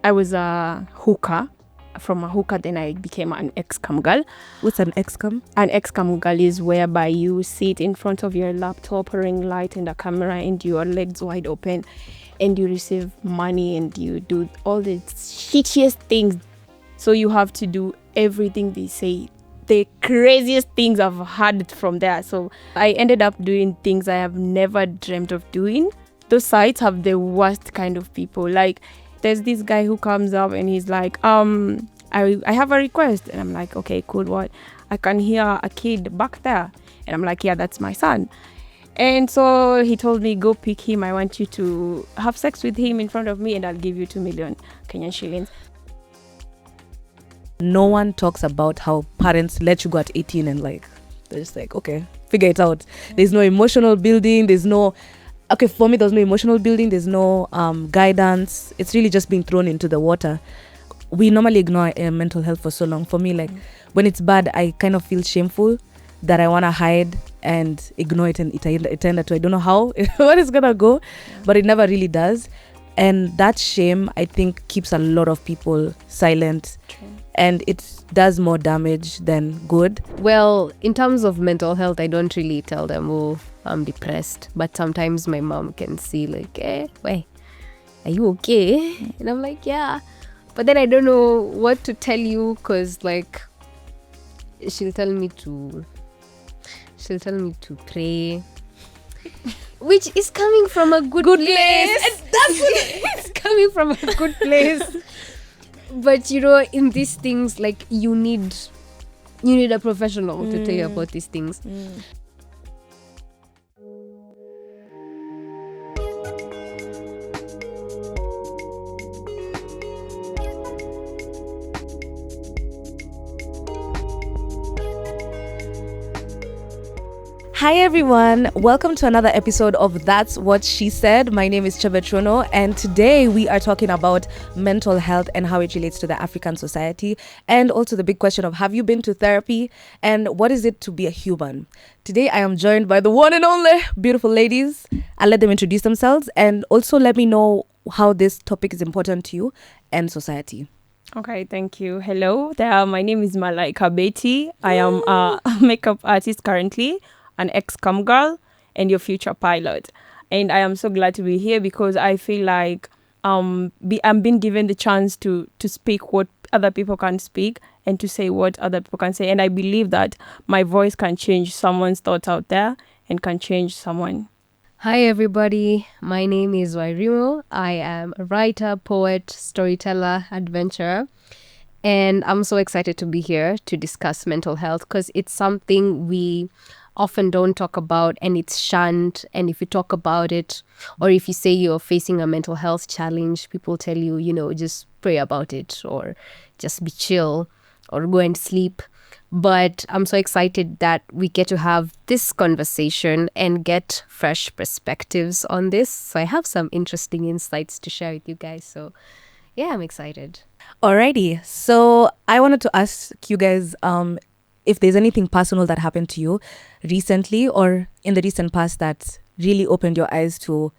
I was a hooker. From a hooker, then I became an ex-cam girl. What's an ex-cam? An ex-cam girl is whereby you sit in front of your laptop, ring light in the camera, and your legs wide open, and you receive money, and you do all the shittiest things. So you have to do everything they say. The craziest things I've heard from there. So I ended up doing things I have never dreamt of doing. Those sites have the worst kind of people. Like, there's this guy who comes up and he's like, I have a request. And I'm like, okay, cool, what? I can hear a kid back there. And I'm like, yeah, that's my son. And so he told me, go pick him. I want you to have sex with him in front of me and I'll give you 2 million Kenyan shillings. No one talks about how parents let you go at 18 and like, they're just like, okay, figure it out. There's no emotional building. Okay, for me, there's no emotional building. There's no guidance. It's really just being thrown into the water. We normally ignore mental health for so long. For me, like when it's bad, I kind of feel shameful that I want to hide and ignore it, and it ended to, I don't know how what it's gonna go, but it never really does. And that shame, I think, keeps a lot of people silent. True. And it does more damage than good. Well, in terms of mental health, I don't really tell them, oh, I'm depressed. But sometimes my mom can see like, wait, are you okay? And I'm like, yeah. But then I don't know what to tell you, because like she'll tell me to pray, which is coming from a good place. place. That's what it's coming from a good place. But you know, in these things, like you need a professional to tell you about these things. Hi everyone, welcome to another episode of That's What She Said. My name is Chebetrono, and today we are talking about mental health and how it relates to the African society, and also the big question of, have you been to therapy and what is it to be a human? Today I am joined by the one and only beautiful ladies. I'll let them introduce themselves and also let me know how this topic is important to you and society. Okay, thank you. Hello there. My name is Malaika Betty. I am a makeup artist currently, an ex-cam girl, and your future pilot. And I am so glad to be here because I feel like I'm being given the chance to speak what other people can speak and to say what other people can say. And I believe that my voice can change someone's thoughts out there and can change someone. Hi everybody, my name is Wairimo. I am a writer, poet, storyteller, adventurer, and I'm so excited to be here to discuss mental health because it's something we often don't talk about, and it's shunned. And if you talk about it, or if you say you're facing a mental health challenge, people tell you, just pray about it, or just be chill, or go and sleep. But I'm so excited that we get to have this conversation and get fresh perspectives on this. So I have some interesting insights to share with you guys. So yeah, I'm excited. Alrighty, so I wanted to ask you guys if there's anything personal that happened to you recently or in the recent past that really opened your eyes to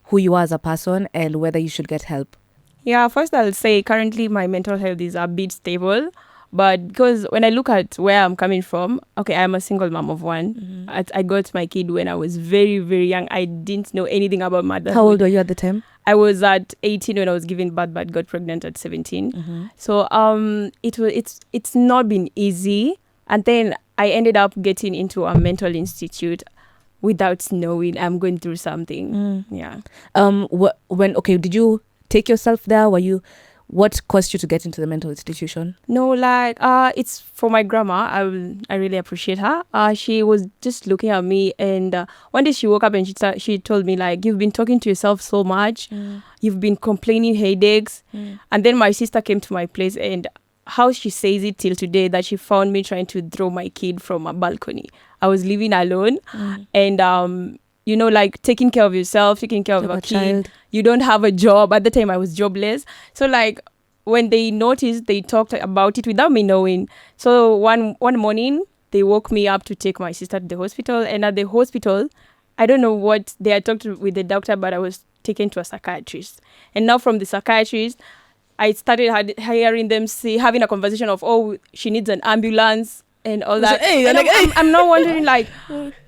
who you are as a person and whether you should get help. Yeah, first I'll say currently my mental health is a bit stable. But because when I look at where I'm coming from, okay, I'm a single mom of one. Mm-hmm. I got my kid when I was very, very young. I didn't know anything about motherhood. How old were you at the time? I was at 18 when I was giving birth, but got pregnant at 17. Mm-hmm. So it's not been easy. And then I ended up getting into a mental institute without knowing I'm going through something. Yeah. Did you take yourself there? What caused you to get into the mental institution? No, it's for my grandma. I really appreciate her. She was just looking at me, and one day she woke up and she told me, like, you've been talking to yourself so much. You've been complaining headaches. And then my sister came to my place, and how she says it till today, that she found me trying to throw my kid from a balcony. I was living alone, and like taking care of yourself, taking care of a kid. Child. You don't have a job. At the time, I was jobless. So, like, when they noticed, they talked about it without me knowing. So, one morning, they woke me up to take my sister to the hospital. And at the hospital, I don't know what they had talked with the doctor, but I was taken to a psychiatrist. And now from the psychiatrist, I started hearing them having a conversation of, oh, she needs an ambulance and all that. Hey, and like, I'm not wondering like,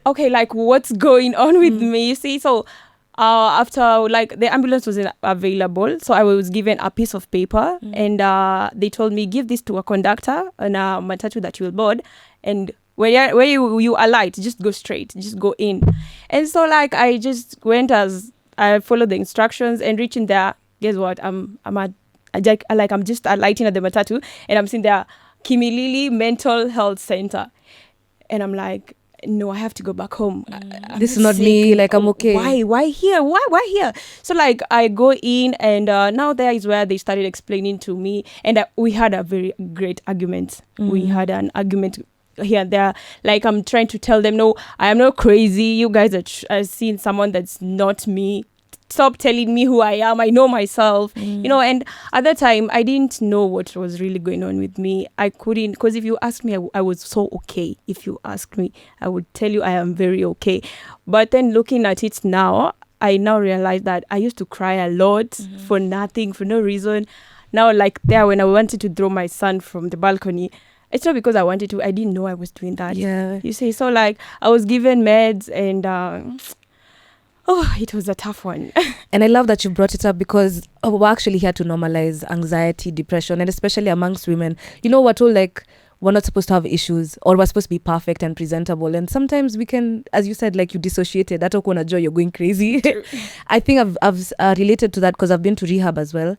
okay, like what's going on with me? You see, so after like the ambulance wasn't available, so I was given a piece of paper and they told me give this to a conductor on a matatu that you will board, and where you alight, just go straight, just go in. And so like I just went as I followed the instructions and reaching there. Guess what? I'm just alighting at the matatu and I'm seeing there Kimilili Mental Health Center, and I'm like, no, I have to go back home. This is not me. Like, I'm okay. Why here? Why here? So like I go in and now there is where they started explaining to me, and we had a very great argument. We had an argument here and there. Like I'm trying to tell them, no, I am not crazy. You guys are seeing someone that's not me. Stop telling me who I am. I know myself, and at that time I didn't know what was really going on with me. I couldn't, because if you ask me, I was so okay. If you ask me, I would tell you I am very okay. But then looking at it now, I now realize that I used to cry a lot for nothing, for no reason. Now, like there, when I wanted to throw my son from the balcony, it's not because I wanted to. I didn't know I was doing that. Yeah. You see, so like I was given meds and oh, it was a tough one. And I love that you brought it up because we're actually here to normalize anxiety, depression, and especially amongst women. You know, we're told like we're not supposed to have issues or we're supposed to be perfect and presentable. And sometimes we can, as you said, like you dissociated. That okona joy, you're going crazy. I think I've related to that because I've been to rehab as well.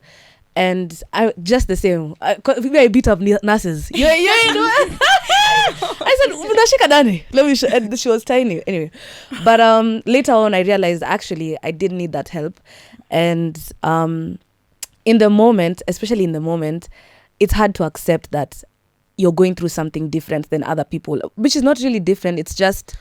And I just the same. I beat up nurses. Yeah, you know. I said, "Unashika Dani." Let me show. And she was tiny. Anyway, but later on, I realized actually I did need that help, and in the moment, especially in the moment, it's hard to accept that you're going through something different than other people, which is not really different. It's just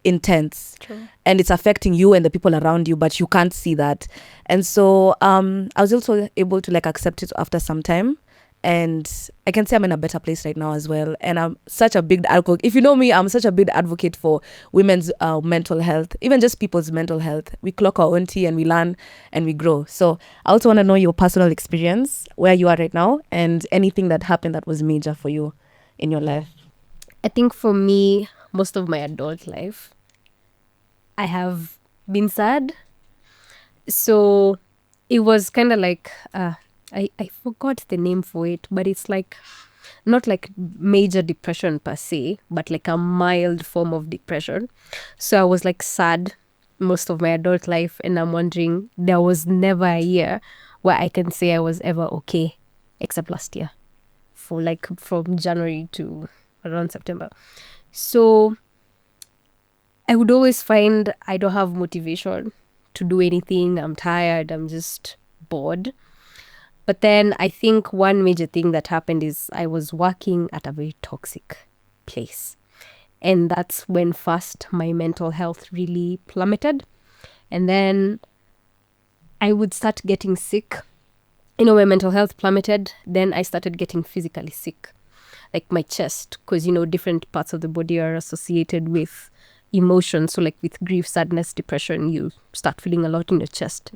intense. True. And it's affecting you and the people around you, but you can't see that. And so I was also able to like accept it after some time, and I can say I'm in a better place right now as well. And I'm such a big advocate. If you know me, I'm such a big advocate for women's mental health, even just people's mental health. We clock our own tea and we learn and we grow. So I also want to know your personal experience, where you are right now, and anything that happened that was major for you in your life. I think for me, most of my adult life, I have been sad. So it was kind of like, I forgot the name for it, but it's like, not like major depression per se, but like a mild form of depression. So I was like sad most of my adult life, and I'm wondering, there was never a year where I can say I was ever okay, except last year, for like from January to around September. So I would always find I don't have motivation to do anything. I'm tired. I'm just bored. But then I think one major thing that happened is I was working at a very toxic place. And that's when first my mental health really plummeted. And then I would start getting sick. You know, when mental health plummeted, then I started getting physically sick. Like my chest, because, you know, different parts of the body are associated with emotions. So like with grief, sadness, depression, you start feeling a lot in your chest.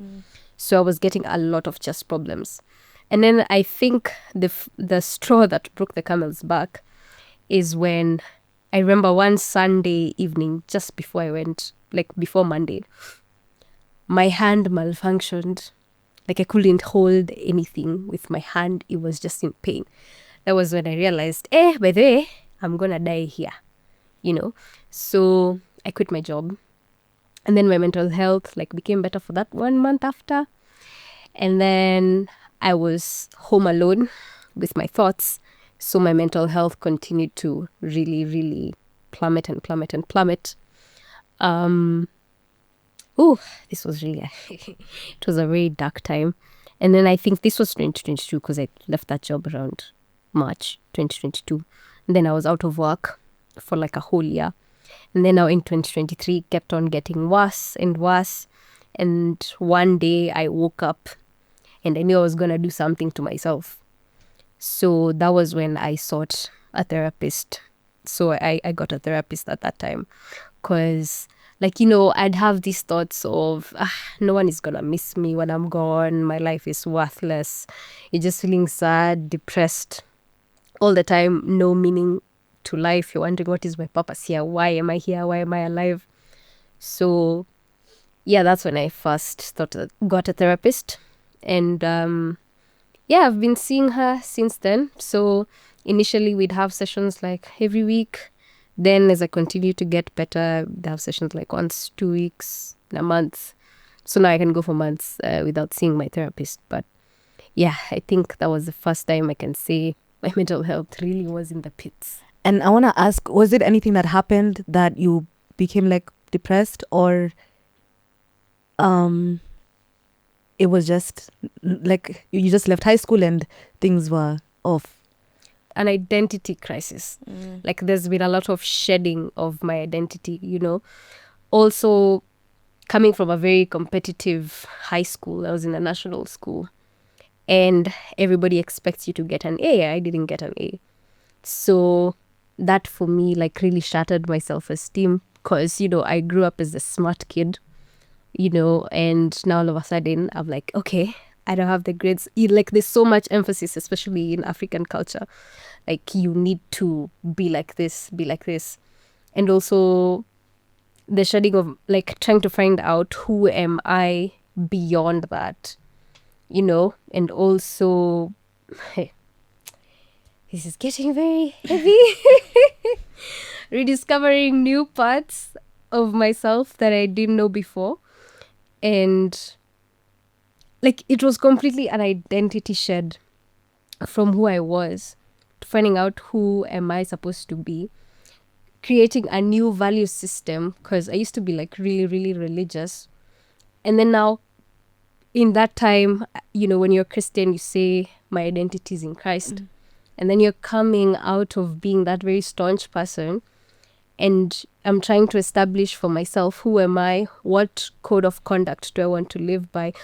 So I was getting a lot of chest problems. And then I think the straw that broke the camel's back is when I remember one Sunday evening, just before I went, like before Monday, my hand malfunctioned. Like I couldn't hold anything with my hand. It was just in pain. That was when I realized, by the way, I'm going to die here, you know. So I quit my job. And then my mental health like became better for that 1 month after. And then I was home alone with my thoughts. So my mental health continued to really, really plummet and plummet and plummet. This was really, it was a very dark time. And then I think this was 2022 because I left that job around March 2022. And then I was out of work for like a whole year. And then now in 2023, it kept on getting worse and worse. And one day I woke up and I knew I was going to do something to myself. So that was when I sought a therapist. So I got a therapist at that time because Like, I'd have these thoughts of, no one is gonna miss me when I'm gone. My life is worthless. You're just feeling sad, depressed all the time, no meaning to life. You're wondering, what is my purpose here? Why am I here? Why am I alive? So, yeah, that's when I first got a therapist. And yeah, I've been seeing her since then. So initially we'd have sessions like every week. Then as I continue to get better, we'd have sessions like once 2 weeks in a month. So now I can go for months without seeing my therapist. But yeah, I think that was the first time I can say my mental health really was in the pits. And I want to ask, was it anything that happened that you became like depressed, or it was just like you just left high school and things were off? An identity crisis. Like there's been a lot of shedding of my identity, Also, coming from a very competitive high school, I was in a national school, and everybody expects you to get an A. I didn't get an A. So that for me like really shattered my self-esteem, because, I grew up as a smart kid, and now all of a sudden I'm like, okay, I don't have the grades. Like there's so much emphasis, especially in African culture. Like you need to be like this, be like this. And also the shedding of like trying to find out who am I beyond that, and also, hey, this is getting very heavy. Rediscovering new parts of myself that I didn't know before. And like it was completely an identity shed from who I was to finding out who am I supposed to be, creating a new value system, because I used to be like really, really religious. And then now in that time, when you're Christian, you say my identity is in Christ. And then you're coming out of being that very staunch person, and I'm trying to establish for myself, who am I? What code of conduct do I want to live by?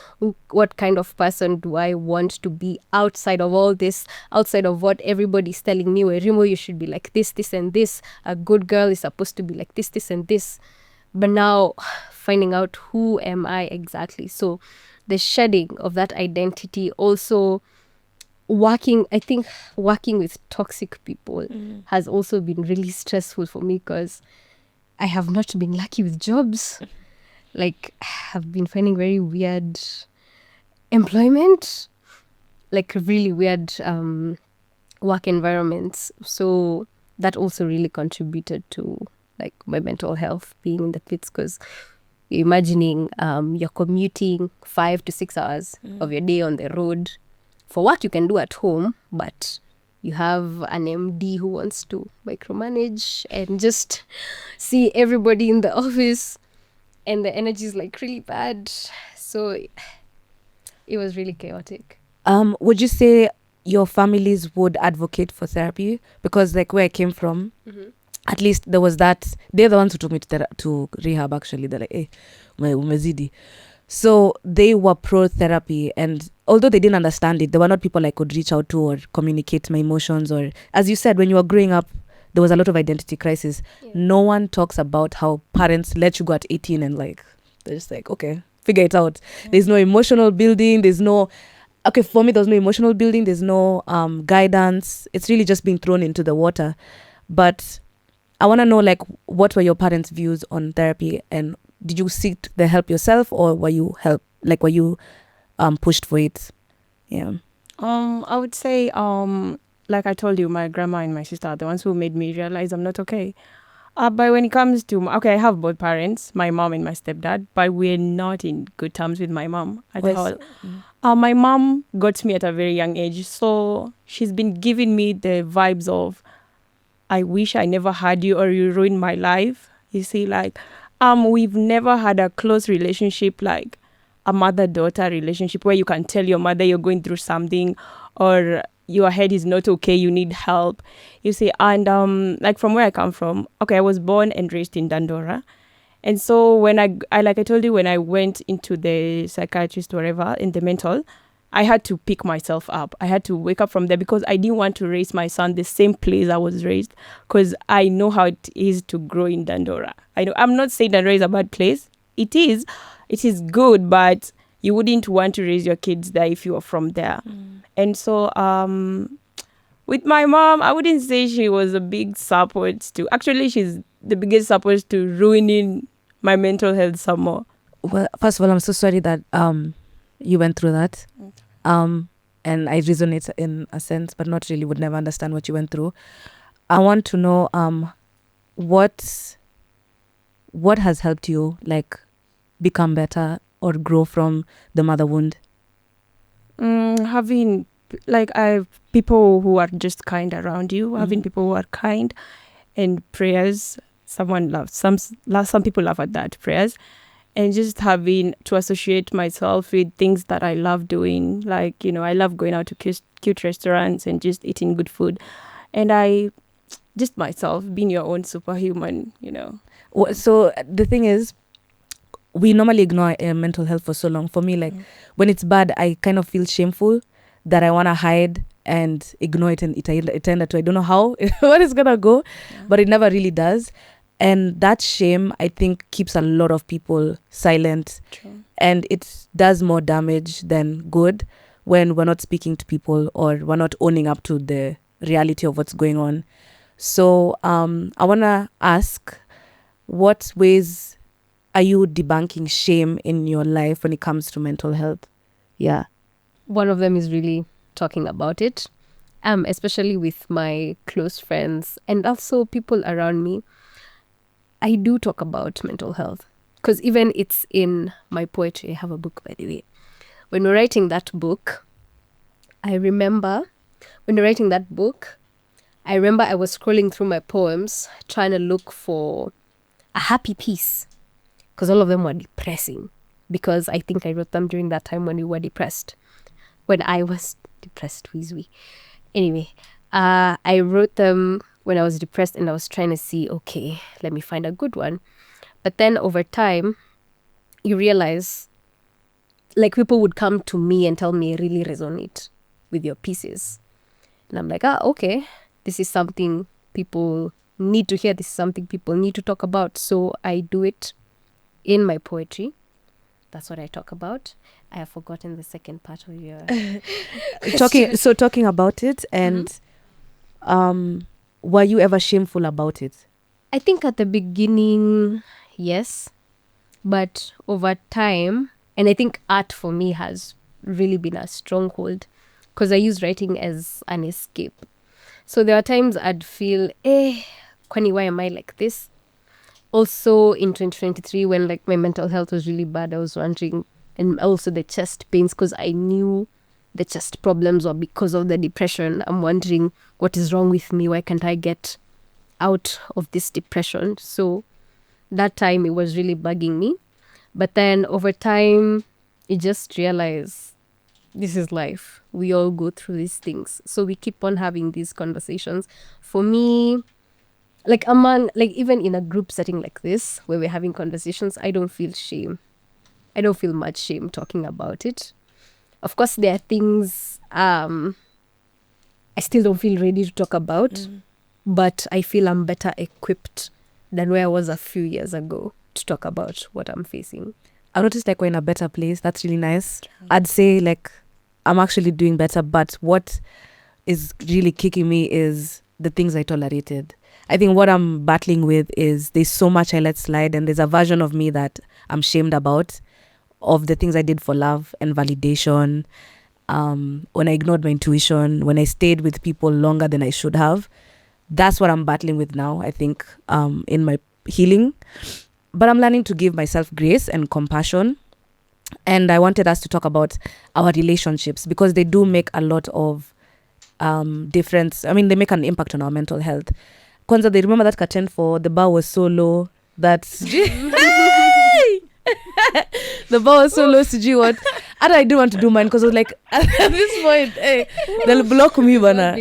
What kind of person do I want to be outside of all this, outside of what everybody's telling me? Where Rimo, you should be like this, this, and this. A good girl is supposed to be like this, this, and this. But now finding out who am I exactly. So the shedding of that identity, also working with toxic people has also been really stressful for me, because I have not been lucky with jobs. Like I've been finding very weird employment, like really weird work environments. So that also really contributed to like my mental health being in the pits, because you're imagining you're commuting 5 to 6 hours of your day on the road for what you can do at home, but you have an MD who wants to micromanage and just see everybody in the office, and the energy is like really bad. So it was really chaotic. Would you say your families would advocate for therapy? Because like where I came from, at least there was that. They're the ones who took me to rehab. Actually, they're like, "Hey, umezidi." So they were pro therapy, and although they didn't understand it, they were not people I could reach out to or communicate my emotions. Or, as you said, when you were growing up, there was a lot of identity crisis. Yeah. No one talks about how parents let you go at 18 and like they're just like, okay, figure it out. Yeah. There's no emotional building. For me, there's no emotional building. There's no guidance. It's really just being thrown into the water. But I want to know, like, what were your parents' views on therapy, and did you seek the help yourself, or were you pushed for it? Yeah. I would say, like I told you, my grandma and my sister are the ones who made me realize I'm not okay. But when it comes to, I have both parents, my mom and my stepdad, but we're not in good terms with my mom at all. My mom got me at a very young age, so she's been giving me the vibes of, I wish I never had you, or you ruined my life. You see, like, we've never had a close relationship, like a mother-daughter relationship, where you can tell your mother you're going through something, or your head is not okay, you need help. You see, and like from where I come from, I was born and raised in Dandora. And so when I like I told you, when I went into the psychiatrist, wherever, in the mental, I had to pick myself up. I had to wake up from there because I didn't want to raise my son the same place I was raised, because I know how it is to grow in Dandora. I'm not saying Dandora is a bad place. It is good, but you wouldn't want to raise your kids there if you were from there. And so with my mom, I wouldn't say she was a big support to. Actually, she's the biggest support to ruining my mental health some more. Well, first of all, I'm so sorry that you went through that. And I resonate in a sense, but not really, would never understand what you went through. I want to know what has helped you like become better or grow from the mother wound? Having people who are just kind around you, having people who are kind, and prayers. Someone loves some people laugh at that, prayers, and just having to associate myself with things that I love doing. Like, I love going out to cute restaurants and just eating good food, and I just myself being your own superhuman. So the thing is, we normally ignore mental health for so long. For me, like when it's bad, I kind of feel shameful that I want to hide and ignore it, and it ended to, I don't know how what is gonna go, but it never really does. And that shame, I think, keeps a lot of people silent. True. And it does more damage than good when we're not speaking to people or we're not owning up to the reality of what's going on. So I want to ask, what ways are you debunking shame in your life when it comes to mental health? Yeah. One of them is really talking about it, especially with my close friends and also people around me. I do talk about mental health because even it's in my poetry. I have a book, by the way. When we're writing that book, I remember I was scrolling through my poems trying to look for a happy piece, because all of them were depressing, because I think I wrote them during that time when we were depressed. When I was depressed, Weezy. Anyway, I wrote them when I was depressed, and I was trying to see, okay, let me find a good one. But then over time, you realize, like, people would come to me and tell me, I really resonate with your pieces. And I'm like, okay, this is something people need to hear. This is something people need to talk about. So I do it in my poetry. That's what I talk about. I have forgotten the second part of your talking about it, and were you ever shameful about it? I think at the beginning, yes, but over time, and I think art for me has really been a stronghold, because I use writing as an escape. So there are times I'd feel, Kwani, why am I like this? Also in 2023, when like my mental health was really bad, I was wondering, and also the chest pains, because I knew the chest problems were because of the depression. I'm wondering, what is wrong with me? Why can't I get out of this depression? So that time it was really bugging me. But then over time, you just realize this is life. We all go through these things. So we keep on having these conversations. For me, like even in a group setting like this, where we're having conversations, I don't feel shame. I don't feel much shame talking about it. Of course, there are things I still don't feel ready to talk about, but I feel I'm better equipped than where I was a few years ago to talk about what I'm facing. I noticed like we're in a better place. That's really nice. I'd say like I'm actually doing better, but what is really kicking me is the things I tolerated. I think what I'm battling with is there's so much I let slide, and there's a version of me that I'm shamed about, of the things I did for love and validation, when I ignored my intuition, when I stayed with people longer than I should have. That's what I'm battling with now, I think, in my healing. But I'm learning to give myself grace and compassion. And I wanted us to talk about our relationships, because they do make a lot of difference. I mean, they make an impact on our mental health. Kwanza, they remember that curtain for the bar was so low that the bar was so low, sijui what. I didn't want to do mine because I was like, at this point, hey, they'll block me, bana.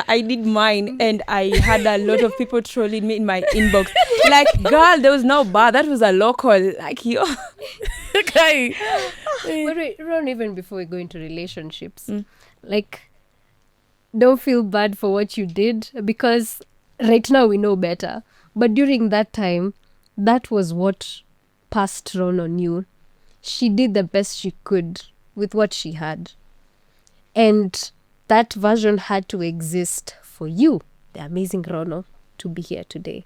I did mine, and I had a lot of people trolling me in my inbox. Like, girl, there was no bar. That was a local. Like, yo. Okay. But wait, Ron, even before we go into relationships, like, don't feel bad for what you did, because right now we know better. But during that time, that was what passed Ron on you. She did the best she could with what she had. And that version had to exist for you, the amazing Rono, to be here today.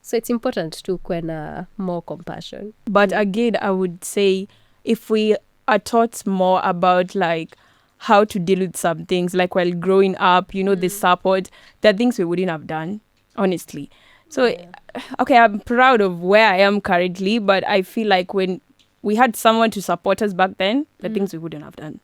So it's important to have more compassion. But again, I would say if we are taught more about like how to deal with some things, like while growing up, you know, the support, there are things we wouldn't have done, honestly. So, okay, I'm proud of where I am currently, but I feel like when we had someone to support us back then, the things we wouldn't have done.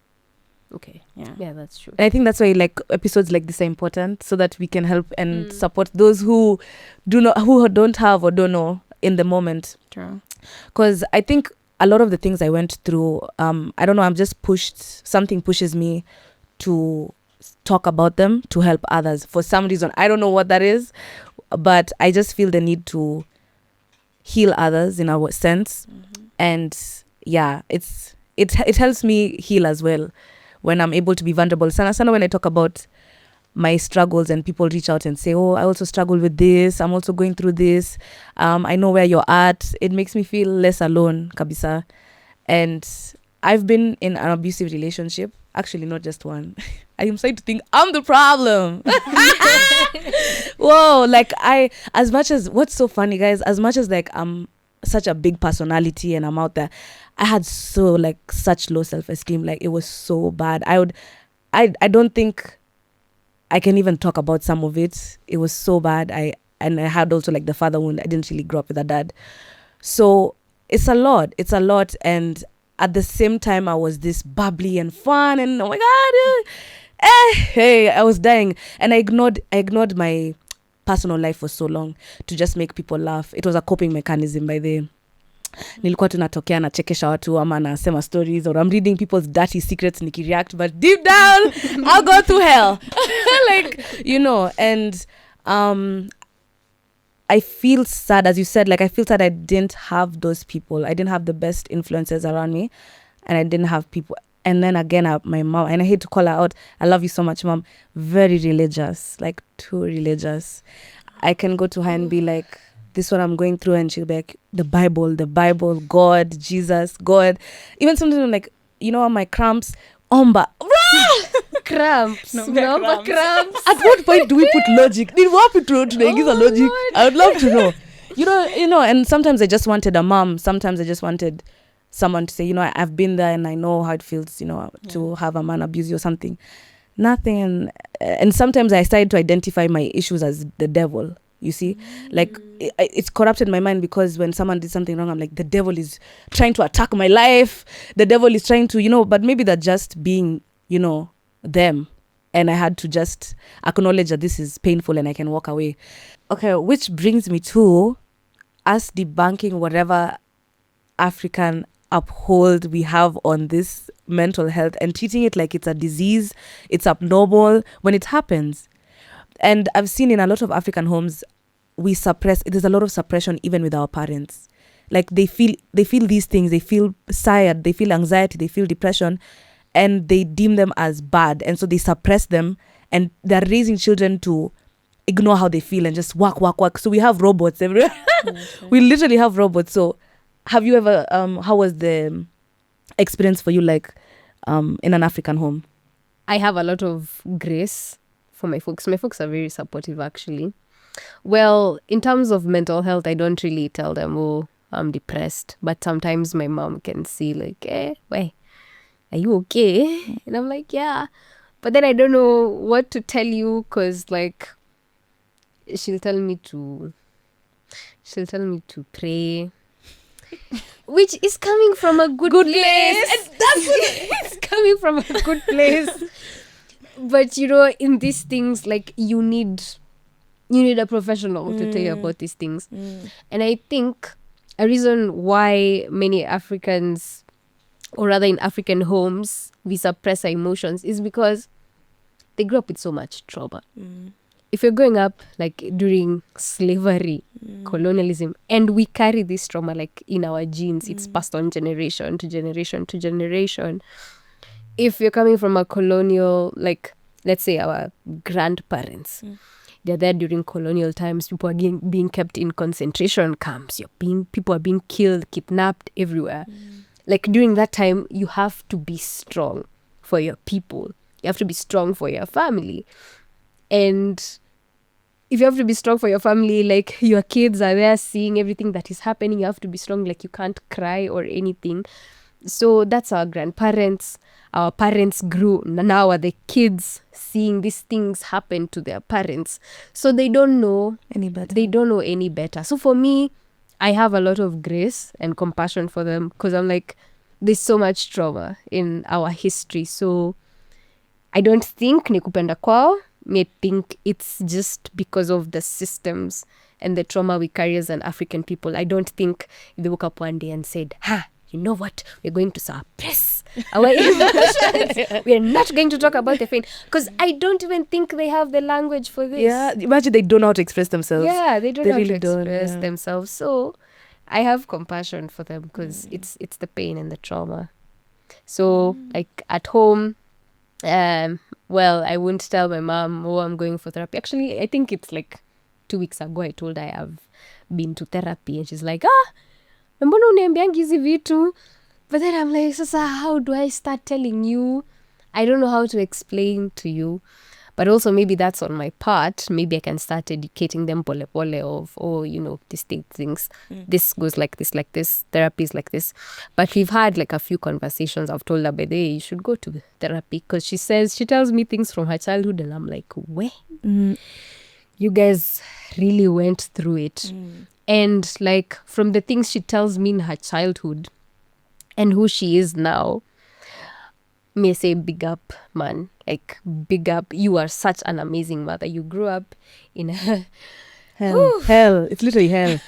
Okay. Yeah. Yeah, that's true. And I think that's why like episodes like this are important, so that we can help and support those who don't have or don't know in the moment. True. Because I think a lot of the things I went through, I don't know, I'm just something pushes me to talk about them, to help others for some reason. I don't know what that is, but I just feel the need to heal others in a sense. And yeah, it helps me heal as well when I'm able to be vulnerable. Sana when I talk about my struggles and people reach out and say, oh, I also struggle with this, I'm also going through this, I know where you're at, it makes me feel less alone, kabisa. And I've been in an abusive relationship, actually not just one. I am starting to think I'm the problem. Whoa, like as much as, what's so funny, guys, as much as like I'm such a big personality and I'm out there, I had such low self-esteem. Like, it was so bad. I don't think I can even talk about some of it. It was so bad. I had also like the father wound. I didn't really grow up with a dad. So it's a lot. And at the same time, I was this bubbly and fun and oh my God, hey, I was dying. And I ignored my personal life for so long to just make people laugh. It was a coping mechanism by the nilikuwa tunatokea nachekesha watu ama nasema stories, or I'm reading people's dirty secrets nikireact, but deep down I'll go through hell. Like, you know. And I feel sad, as you said, like I feel sad I didn't have those people. I didn't have the best influences around me, and I didn't have people. And then again, my mom, and I hate to call her out, I love you so much, Mom, very religious, like too religious. I can go to her and be like, this is what I'm going through, and she'll be like, the Bible, God, Jesus, God. Even sometimes I'm like, you know, my cramps, omba. Cramps. No, cramps. At what point do we put logic? Did we put logic? I would love to know. You know, and sometimes I just wanted a mom. Sometimes I just wanted someone to say, you know, I've been there and I know how it feels, you know, to have a man abuse you or something. Nothing. And sometimes I started to identify my issues as the devil, you see. Like, it's corrupted my mind, because when someone did something wrong, I'm like, the devil is trying to attack my life. The devil is trying to, you know, but maybe they're just being, you know, them. And I had to just acknowledge that this is painful and I can walk away. Okay, which brings me to us debunking whatever African uphold we have on this mental health and treating it like it's a disease, it's abnormal when it happens. And I've seen in a lot of African homes, there's a lot of suppression even with our parents. Like, they feel these things, they feel tired, they feel anxiety, they feel depression, and they deem them as bad, and so they suppress them, and they're raising children to ignore how they feel and just work. So we have robots everywhere. We literally have robots. So have you ever how was the experience for you, like in an African home? I have a lot of grace for my folks. My folks are very supportive, actually. Well, in terms of mental health, I don't really tell them, oh, I'm depressed. But sometimes my mom can see, like, wait, are you okay? And I'm like, yeah. But then I don't know what to tell you, because, like, she'll tell me to pray, which is coming from a good place. And that's It's coming from a good place. But, you know, in these things, like, you need a professional to tell you about these things. And I think a reason why many Africans or rather in African homes, we suppress our emotions is because they grew up with so much trauma. If you're growing up like during slavery, colonialism, and we carry this trauma like in our genes, it's passed on generation to generation to generation. If you're coming from a colonial, like let's say our grandparents, they're there during colonial times, people are being kept in concentration camps, people are being killed, kidnapped everywhere. Like during that time, you have to be strong for your people. You have to be strong for your family. And if you have to be strong for your family, like your kids are there seeing everything that is happening, you have to be strong, like you can't cry or anything. So that's our grandparents. Our parents grew. Now are the kids seeing these things happen to their parents. So they don't know Any better. They don't know any better. So for me, I have a lot of grace and compassion for them because I'm like, there's so much trauma in our history. So I don't think ni kupenda kwao. I think it's just because of the systems and the trauma we carry as an African people. I don't think they woke up one day and said, you know what? We're going to suppress our emotions. We're not going to talk about the pain. Because I don't even think they have the language for this. Yeah, imagine they don't know how to express themselves. Yeah, they don't know how really to express don't, themselves. So I have compassion for them because it's the pain and the trauma. So like at home, well, I wouldn't tell my mom, I'm going for therapy. Actually, I think it's like 2 weeks ago I told her I have been to therapy, and she's like, mbona uniambiangi hizi vitu? But then I'm like, sasa, how do I start telling you? I don't know how to explain to you. But also maybe that's on my part. Maybe I can start educating them pole of, these things. This goes like this, therapy is like this. But we've had like a few conversations. I've told her, by the way, you should go to therapy. Because she tells me things from her childhood. And I'm like, where? You guys really went through it. And like from the things she tells me in her childhood and who she is now, may say big up, man. Like big up. You are such an amazing mother. You grew up in a hell. It's literally hell.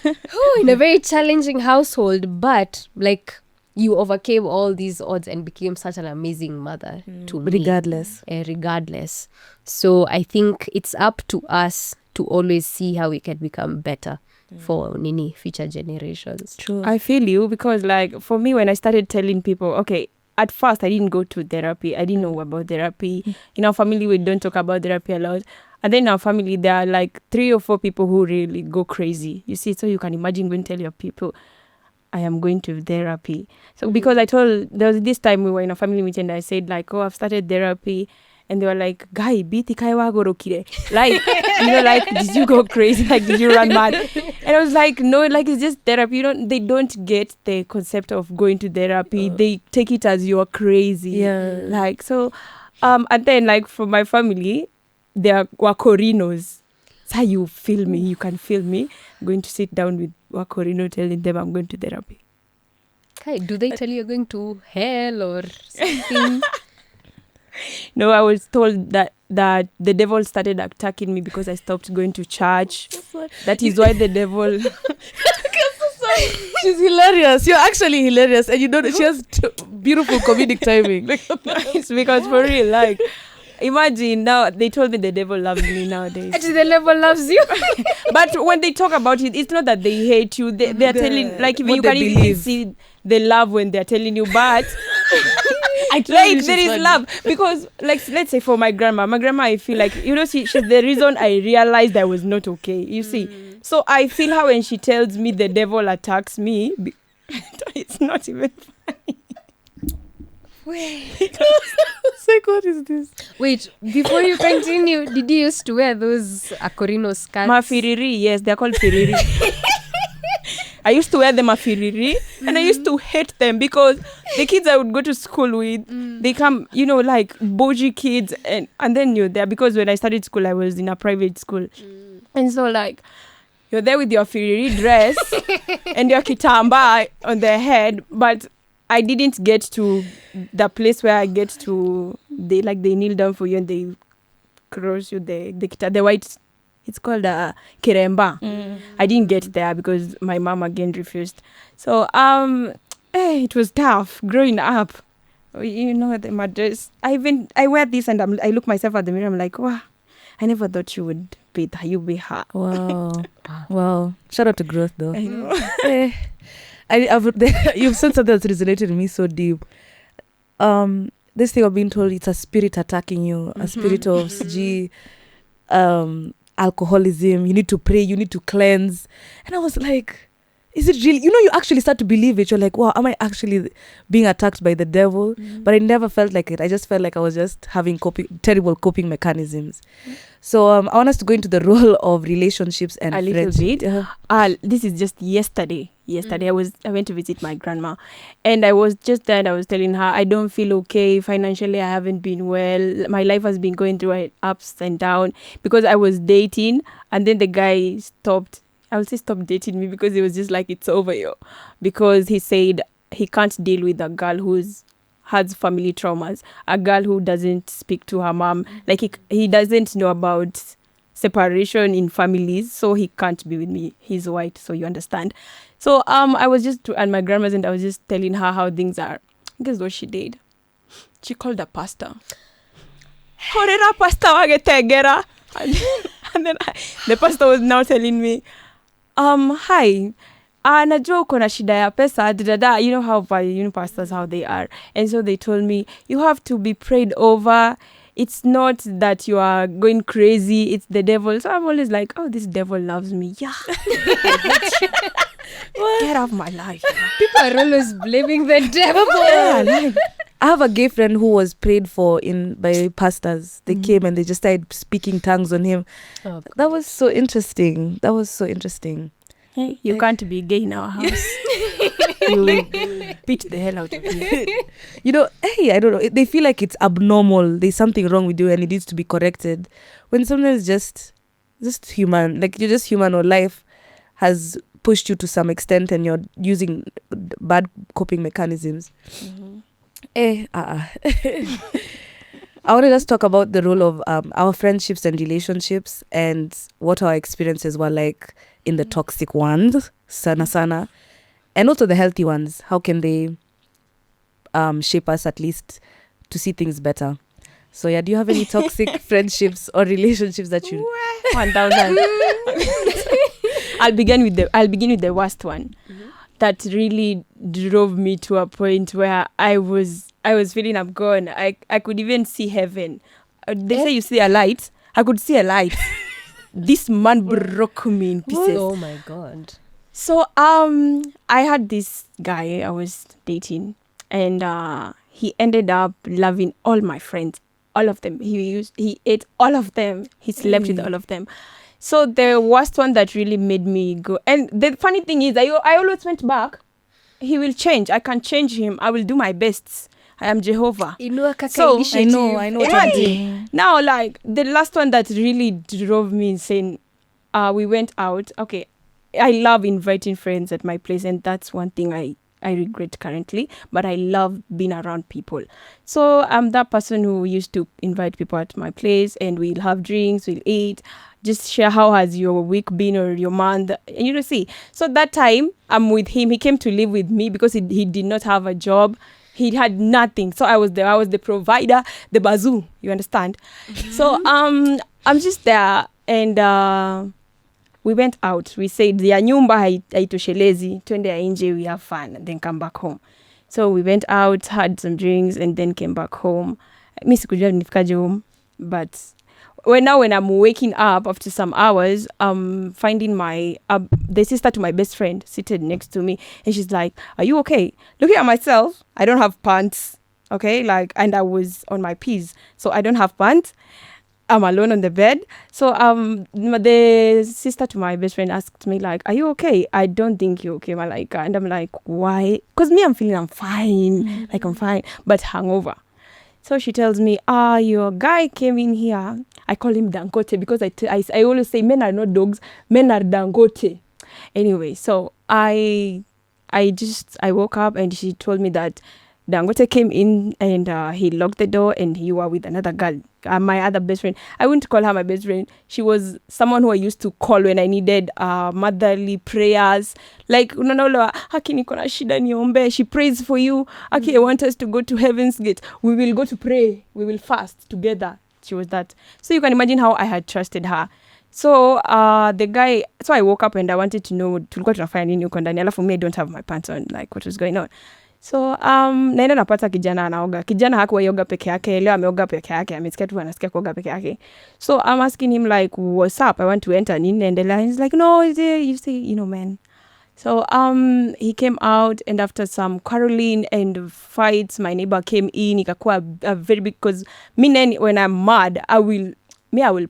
in a very challenging household, but like you overcame all these odds and became such an amazing mother to me. Regardless. So I think it's up to us to always see how we can become better for future generations. True. I feel you, because like for me, when I started telling people, okay, at first I didn't go to therapy. I didn't know about therapy. In our family, we don't talk about therapy a lot. And then in our family, there are like 3 or 4 people who really go crazy. You see, so you can imagine going to tell your people, I am going to therapy. So because there was this time we were in a family meeting and I said like, I've started therapy. And they were like, Guy, biti kaiwa gorokire. Like, like, did you go crazy? Like, did you run mad? And I was like, no, like, it's just therapy. They don't get the concept of going to therapy. They take it as you're crazy. Yeah. Like, so, and then, like, for my family, they are Wakorinos. That's how you feel me. You can feel me. I'm going to sit down with Wakorino telling them I'm going to therapy. Okay, do they tell you you're going to hell or something? No, I was told that the devil started attacking me because I stopped going to church. That is why the devil... She's hilarious. You're actually hilarious. And she has beautiful comedic timing. Like, it's because for real, like, imagine now, they told me the devil loves me nowadays. Actually, the devil loves you. But when they talk about it, it's not that they hate you. They're telling, like, you can even see the love when they're telling you, but... like there is love, because like let's say for my grandma, I feel like she's the reason I realized I was not okay, you see. So I feel how when she tells me the devil attacks me, it's not even funny. Wait, like, what is this? Wait, before you continue, did you used to wear those Akorino skirts? Mafiriri, yes, they're called firiri. I used to wear them mafiriri, and I used to hate them because the kids I would go to school with, they come, like bougie kids, and then you're there, because when I started school, I was in a private school. And so like, you're there with your firiri dress and your kitamba on their head, but I didn't get to the place where I get to, they kneel down for you and they cross you the white, it's called kiremba. I didn't get there because my mom again refused. So it was tough growing up. You know, the mattress. I wear this and I look myself at the mirror. I'm like, wow, I never thought you would be her. Wow. Wow. Shout out to growth though. I know. You've said something that's resonated with me so deep. This thing of being told it's a spirit attacking you, a spirit of CG, alcoholism. You need to pray, you need to cleanse. And I was like, is it really? You know, you actually start to believe it. You're like, wow, am I actually being attacked by the devil? But I never felt like it. I just felt like I was just having terrible coping mechanisms. So I want us to go into the role of relationships and a little friendship. bit. This is just yesterday. I went to visit my grandma, and I was just there and I was telling her I don't feel okay financially. I haven't been well. My life has been going through ups and downs because I was dating, and then the guy stopped. I would say stop dating me because he was just like, it's over you, because he said he can't deal with a girl who's has family traumas, a girl who doesn't speak to her mom, like he doesn't know about separation in families, so he can't be with me. He's white, so you understand. So I was just at my grandma's and I was just telling her how things are. Guess what she did? She called the pastor. Horera pastor wagetegera. And then the pastor was now telling me, hi, najua uko na shida ya pesa, dada. You know how pastors, how they are. And so they told me, you have to be prayed over. It's not that you are going crazy, it's the devil. So I'm always like, oh, this devil loves me. Yeah. Get off my life. People are always blaming the devil. Yeah, I have a gay friend who was prayed for by pastors. They came and they just started speaking tongues on him. Oh, that was so interesting. Hey, you can't be gay in our house. You will beat the hell out of you. You know, hey, I don't know. They feel like it's abnormal. There's something wrong with you and it needs to be corrected. When something is just human, like you're just human, or life has pushed you to some extent and you're using bad coping mechanisms. I want to just talk about the role of our friendships and relationships and what our experiences were like in the toxic ones, sana, and also the healthy ones. How can they shape us at least to see things better? So yeah, do you have any toxic friendships or relationships that you 1,000? I'll begin with the worst one. That really drove me to a point where I was feeling I'm gone. I could even see heaven. They say you see a light. I could see a light. This man broke me in pieces. Oh my God. So I had this guy I was dating, and he ended up loving all my friends, all of them. He ate all of them. He slept with all of them. So the worst one that really made me go, and the funny thing is, I always went back. He will change. I can change him. I will do my best. I am Jehovah. So I know what you're doing. Now, like the last one that really drove me insane, we went out. Okay, I love inviting friends at my place, and that's one thing I regret currently, but I love being around people. So I'm that person who used to invite people at my place, and we'll have drinks, we'll eat, just share how has your week been or your month, and see. So that time I'm with him. He came to live with me because he did not have a job. He had nothing. So I was the provider, the bazoo, you understand? So I'm just there, and we went out. We said, ya nyumba haitoshelezi, twende ya nje, we have fun, and then come back home. So we went out, had some drinks, and then came back home. Mi sikujua nifikaje home, but when I'm waking up after some hours, finding my the sister to my best friend seated next to me, and she's like, "Are you okay?" Looking at myself, I don't have pants, okay, and I was on my P's, so I don't have pants. I'm alone on the bed. So the sister to my best friend asked me, like, "Are you okay?" "I don't think you're okay, Malika." And I'm like, "Why?" Because me, I'm feeling I'm fine, like I'm fine, but hangover. So she tells me, your guy came in here. I call him Dangote because I always say men are not dogs, men are Dangote. Anyway, so I woke up and she told me that Dangote came in and he locked the door and he was with another girl, my other best friend. I wouldn't call her my best friend. She was someone who I used to call when I needed motherly prayers. Like, unaona, haki niko na shida niombe. She prays for you. Haki, I want us to go to Heaven's Gate. We will go to pray. We will fast together. She was that. So you can imagine how I had trusted her. So the guy, so I woke up and I wanted to know tulikuwa tunafanya nini huko ndani. Alafu me, I don't have my pants on, like what was going on. So naenda napata kijana anaoga. Kijana hakuwa yoga peke yake, leo ameoga peke yake, amesikia tu anasikia kuoga peke yake. So I'm asking him like, what's up? I want to enter. Nini naendelea? He's like, no, you see, you know, man. So he came out, and after some quarreling and fights, my neighbor came in. Ikakuwa a very big, because me, when I'm mad, I will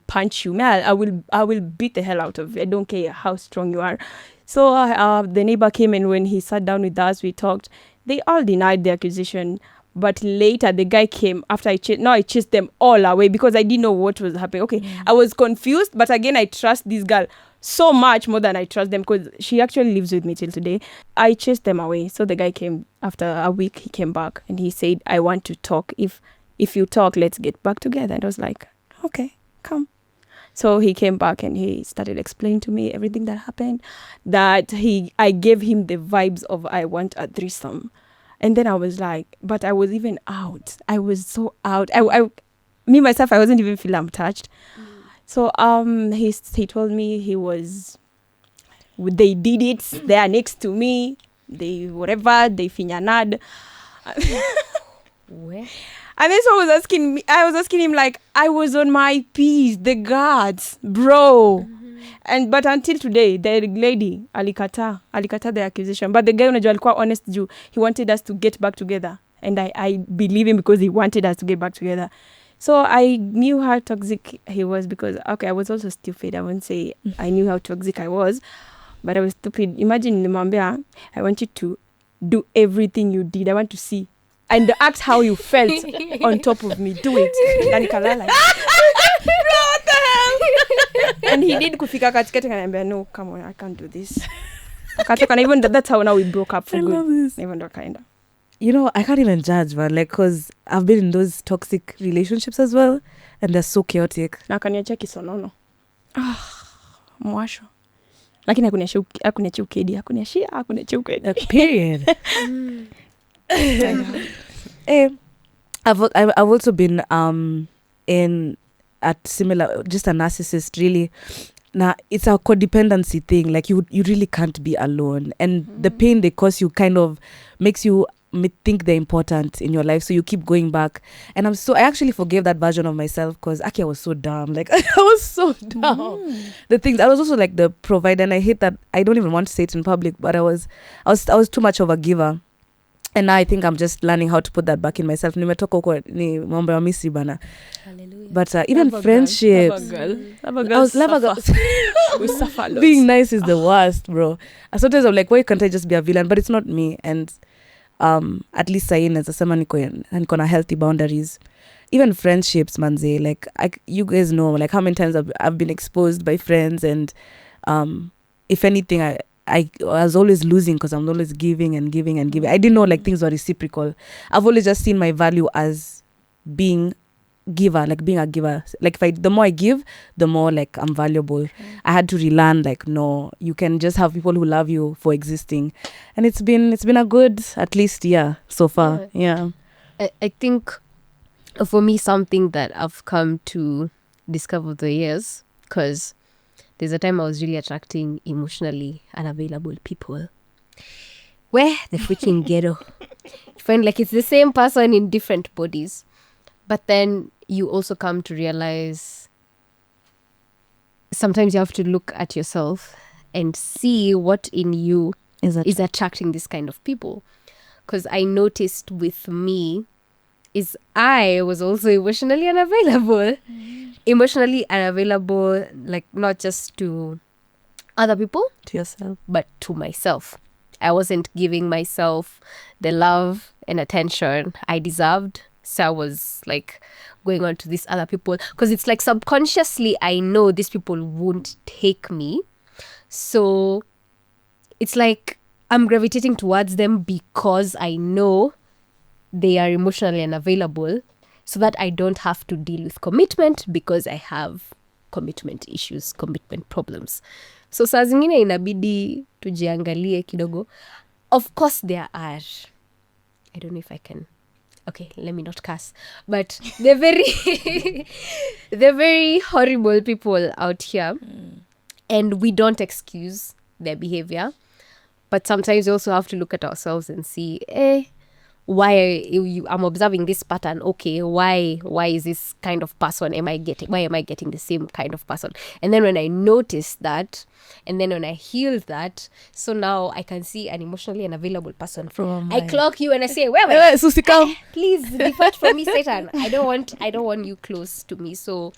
punch you. I will beat the hell out of you. I don't care how strong you are. So the neighbor came, and when he sat down with us, we talked. They all denied the accusation. But later, the guy came after I chased them all away because I didn't know what was happening. Okay, I was confused, but again, I trust this girl so much more than I trust them because she actually lives with me till today. I chased them away. So the guy came after a week. He came back and he said, I want to talk. If you talk, let's get back together. And I was like, okay, come. So he came back and he started explaining to me everything that happened, that I gave him the vibes of I want a threesome. And then I was like, but I was even out. I was so out. I me myself, I wasn't even feeling I'm touched. So he told me they did it. They are next to me. They finyanad. Where? And then so I was asking him like, I was on my piece, the guards, bro. But until today, the lady alikata the accusation. But the guy unajua alikuwa honest juu he wanted us to get back together. And I believe him because he wanted us to get back together. So I knew how toxic he was because, okay, I was also stupid. I won't say I knew how toxic I was, but I was stupid. Imagine nimwambia, I want you to do everything you did. I want to see. And act how you felt on top of me. Do it. And nikalala. Bro, what the hell? And he did kufika katikati kananiambia, no, come on, I can't do this. Akatoka, and even that's how now we broke up for I good. love this. Even though kinda. You know, I can't even judge, man. Like, because I've been in those toxic relationships as well, and they're so chaotic. Na akaniachia kisonono. Mwasho. Lakini hakuniachia ukedi. Hakuniachia ukedi. Period. I've also been in a similar, just a narcissist, really. Now it's a codependency thing. Like you really can't be alone, and the pain they cause you kind of makes you think they're important in your life, so you keep going back. And I actually forgave that version of myself because I was so dumb. Like I was so dumb. The things I was also like the provider, and I hate that. I don't even want to say it in public, but I was too much of a giver. And now I think I'm just learning how to put that back in myself. Nimetoka huko ni mambo ya Misri bana. Hallelujah. But even friendships. Love a girl. We suffer a lot. Being nice is the worst, bro. Sometimes I'm like, why can't I just be a villain? But it's not me. And at least sahi naweza sema niko na healthy boundaries. Even friendships, manze. Like you guys know, like how many times I've been exposed by friends, and if anything, I was always losing because I'm always giving and giving and giving. I didn't know like things were reciprocal. I've always just seen my value as being giver, like being a giver. Like the more I give, the more like I'm valuable. I had to relearn like, no, you can just have people who love you for existing. And it's been a good at least year so far. Yeah. I think for me, something that I've come to discover over the years, because there's a time I was really attracting emotionally unavailable people. Where the freaking ghetto. You find like it's the same person in different bodies. But then you also come to realize sometimes you have to look at yourself and see what in you is attracting this kind of people. Because I noticed with me is I was also emotionally unavailable. Emotionally unavailable, like not just to other people, To yourself. but to myself. I wasn't giving myself the love and attention I deserved. So I was like going on to these other people because it's like subconsciously I know these people won't take me. So it's like I'm gravitating towards them because I know they are emotionally unavailable so that I don't have to deal with commitment because I have commitment issues, commitment problems. So saa zingine inabidi tujiangalie kidogo. Of course there are, I don't know if I can, okay, let me not curse, but they're very horrible people out here, and we don't excuse their behavior, but sometimes we also have to look at ourselves and see, I'm observing this pattern. Okay, why is this kind of person why am I getting the same kind of person? And then when I notice that, and then when I heal that, so now I can see an emotionally unavailable person. I clock you and I say, wait, please depart from me, Satan. I don't want you close to me. So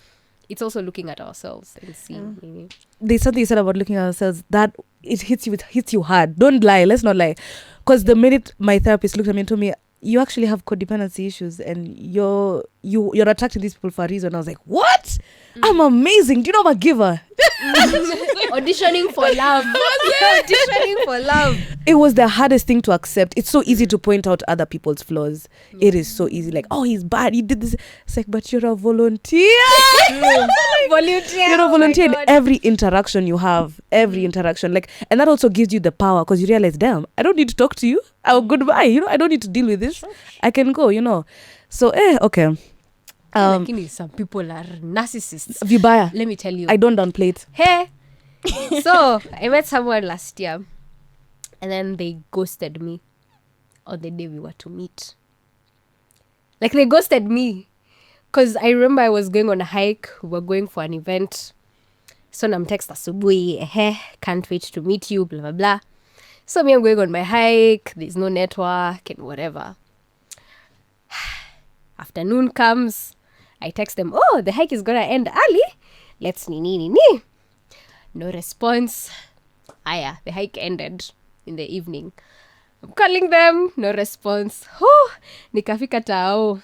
it's also looking at ourselves and seeing. There's something you said about looking at ourselves that it hits you hard. Don't lie. Let's not lie. Because the minute my therapist looked at me and told me, you actually have codependency issues and you're attracting these people for a reason, I was like, what? I'm amazing. Do you know I'm a giver? Auditioning for love. Auditioning for love. It was the hardest thing to accept. It's so easy to point out other people's flaws. It is so easy. Like, oh, he's bad. He did this. It's like, but you're a volunteer. Volunteer. You're a volunteer in every interaction you have. Every interaction. Like, and that also gives you the power because you realize, damn, I don't need to talk to you. Oh, goodbye. I don't need to deal with this. I can go, So, okay. Some people are narcissists. Vibaya. Let me tell you. I don't downplay it. Hey. So, I met someone last year and then they ghosted me on the day we were to meet. Like, they ghosted me. Because I remember I was going on a hike. We were going for an event. So, I'm text asubuhi. Can't wait to meet you, blah, blah, blah. So, me, I'm going on my hike. There's no network and whatever. Afternoon comes. I text them, oh, the hike is going to end early. Let's ni. No response. The hike ended in the evening. I'm calling them. No response. Nikafika tao.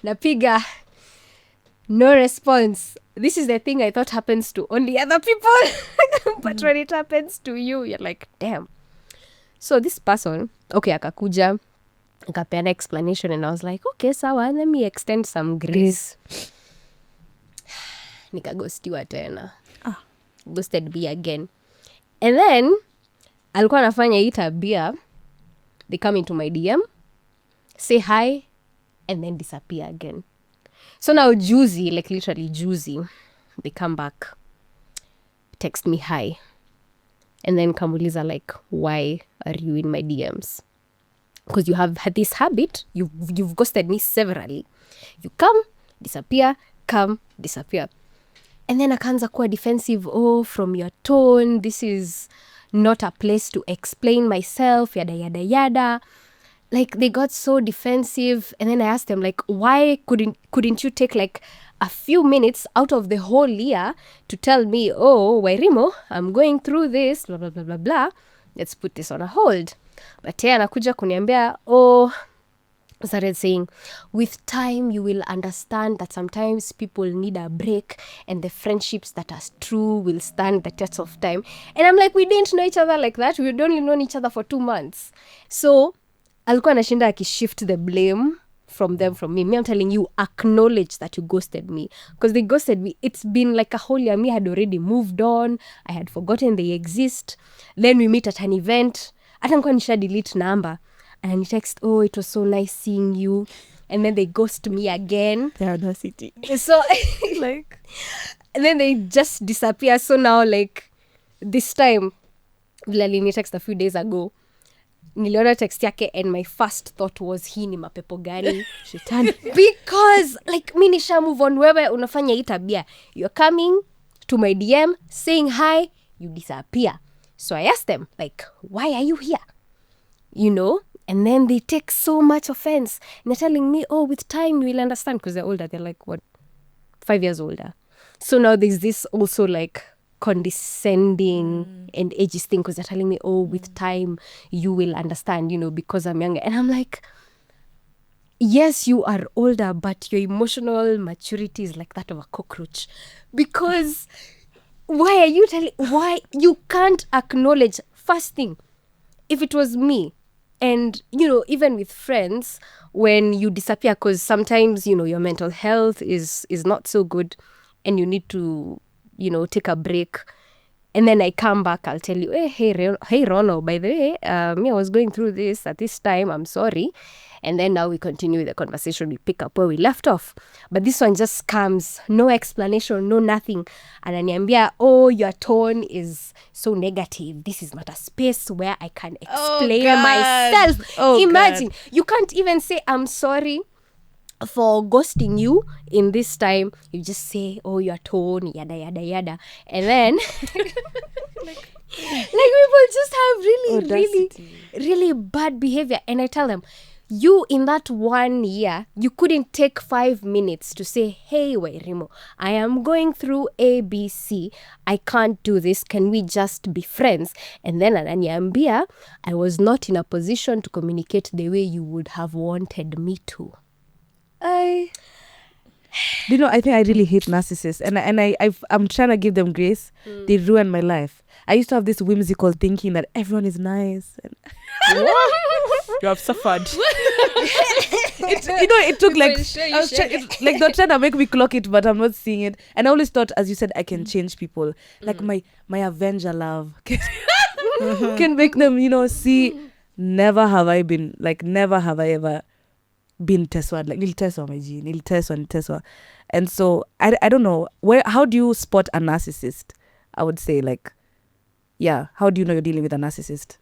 Napiga. No response. This is the thing I thought happens to only other people. But when it happens to you, you're like, damn. So this person, okay, akakuja. Akapeana explanation and I was like, okay, sawa, let me extend some grace. Nikaghostiwa tena. Ghosted me again. And then, alikuwa anafanya hii tabia. They come into my DM, say hi, and then disappear again. So now juicy, like literally juicy, they come back, text me hi. And then kamuliza like, why are you in my DMs? Because you have had this habit, you've ghosted me severally. You come, disappear, come, disappear. And then akaanza kuwa defensive, from your tone, this is not a place to explain myself, yada, yada, yada. Like, they got so defensive. And then I asked them, like, why couldn't you take, like, a few minutes out of the whole year to tell me, Wairimo, I'm going through this, blah, blah, blah, blah, blah. Let's put this on a hold. But yeah, anakuja kuniambia, started saying, with time you will understand that sometimes people need a break and the friendships that are true will stand the test of time. And I'm like, we didn't know each other like that. We'd only known each other for 2 months. So alikuwa anashinda akishift the blame from me. Me, I'm telling you, acknowledge that you ghosted me. Because they ghosted me. It's been like a whole year. Me had already moved on. I had forgotten they exist. Then we meet at an event. Hata nikuwa nisha delete number. And he text, it was so nice seeing you. And then they ghost me again. The audacity. So, like, and then they just disappear. So now, like, this time, Vlalini text a few days ago. Niliona text yake and my first thought was, hii ni mapepo gani? Shetani. Because, like, mi nisha move on. Wewe unafanya hii tabia. You're coming to my DM, saying hi, you disappear. So I asked them, like, why are you here? And then they take so much offense. And they're telling me, with time you will understand. Because they're older. They're like, 5 years older. So now there's this also like condescending and ageist thing. Because they're telling me, with time you will understand, because I'm younger. And I'm like, yes, you are older, but your emotional maturity is like that of a cockroach. Because why you can't acknowledge? First thing, if it was me, And, even with friends, when you disappear, because sometimes, your mental health is not so good and you need to, take a break. And then I come back, I'll tell you, hey, Rono, by the way, I was going through this at this time, I'm sorry. And then now we continue the conversation, we pick up where we left off. But this one just comes, no explanation, no nothing. And ananiambia, your tone is so negative. This is not a space where I can explain myself. Imagine, you can't even say, I'm sorry for ghosting you in this time. You just say, your tone, yada yada yada, and then like people just have really bad behavior. And I tell them, you in that 1 year, you couldn't take 5 minutes to say, hey Wairimo, I am going through ABC, I can't do this, can we just be friends? And then ananiambia, I was not in a position to communicate the way you would have wanted me to. I think I really hate narcissists, and I'm trying to give them grace. They ruin my life. I used to have this whimsical thinking that everyone is nice. And you have suffered. It took like they're trying to make me clock it, but I'm not seeing it. And I always thought, as you said, I can change people. Like my Avenger love can make them, see. Never have I ever been Teswa, like niliteswa maji, niliteswa. And so I don't know how do you spot a narcissist? I would say, like, how do you know you're dealing with a narcissist?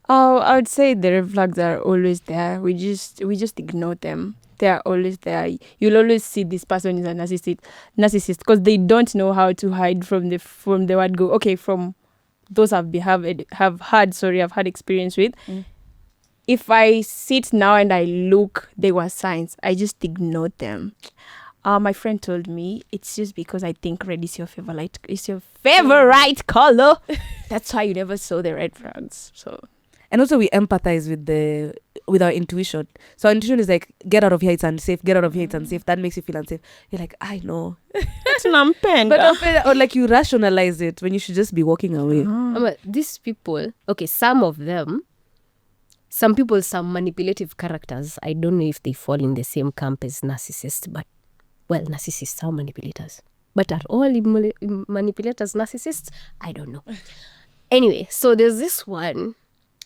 Oh, I would say the red flags are always there. We just ignore them. They are always there. You'll always see this person is a narcissist because they don't know how to hide from the word go. Okay, from those I've had experience with. If I sit now and I look, there were signs. I just ignored them. My friend told me it's just because I think red is your favorite. It's your favorite color. That's why you never saw the red flags. So, and also we empathize with our intuition. So our intuition is like, get out of here, it's unsafe. Get out of here, it's unsafe. That makes you feel unsafe. You're like, I know. It's nampenda. But or like you rationalize it when you should just be walking away. But these people, okay, some manipulative characters, I don't know if they fall in the same camp as narcissists, but, well, narcissists are manipulators. But are all manipulators narcissists? I don't know. Anyway, so there's this one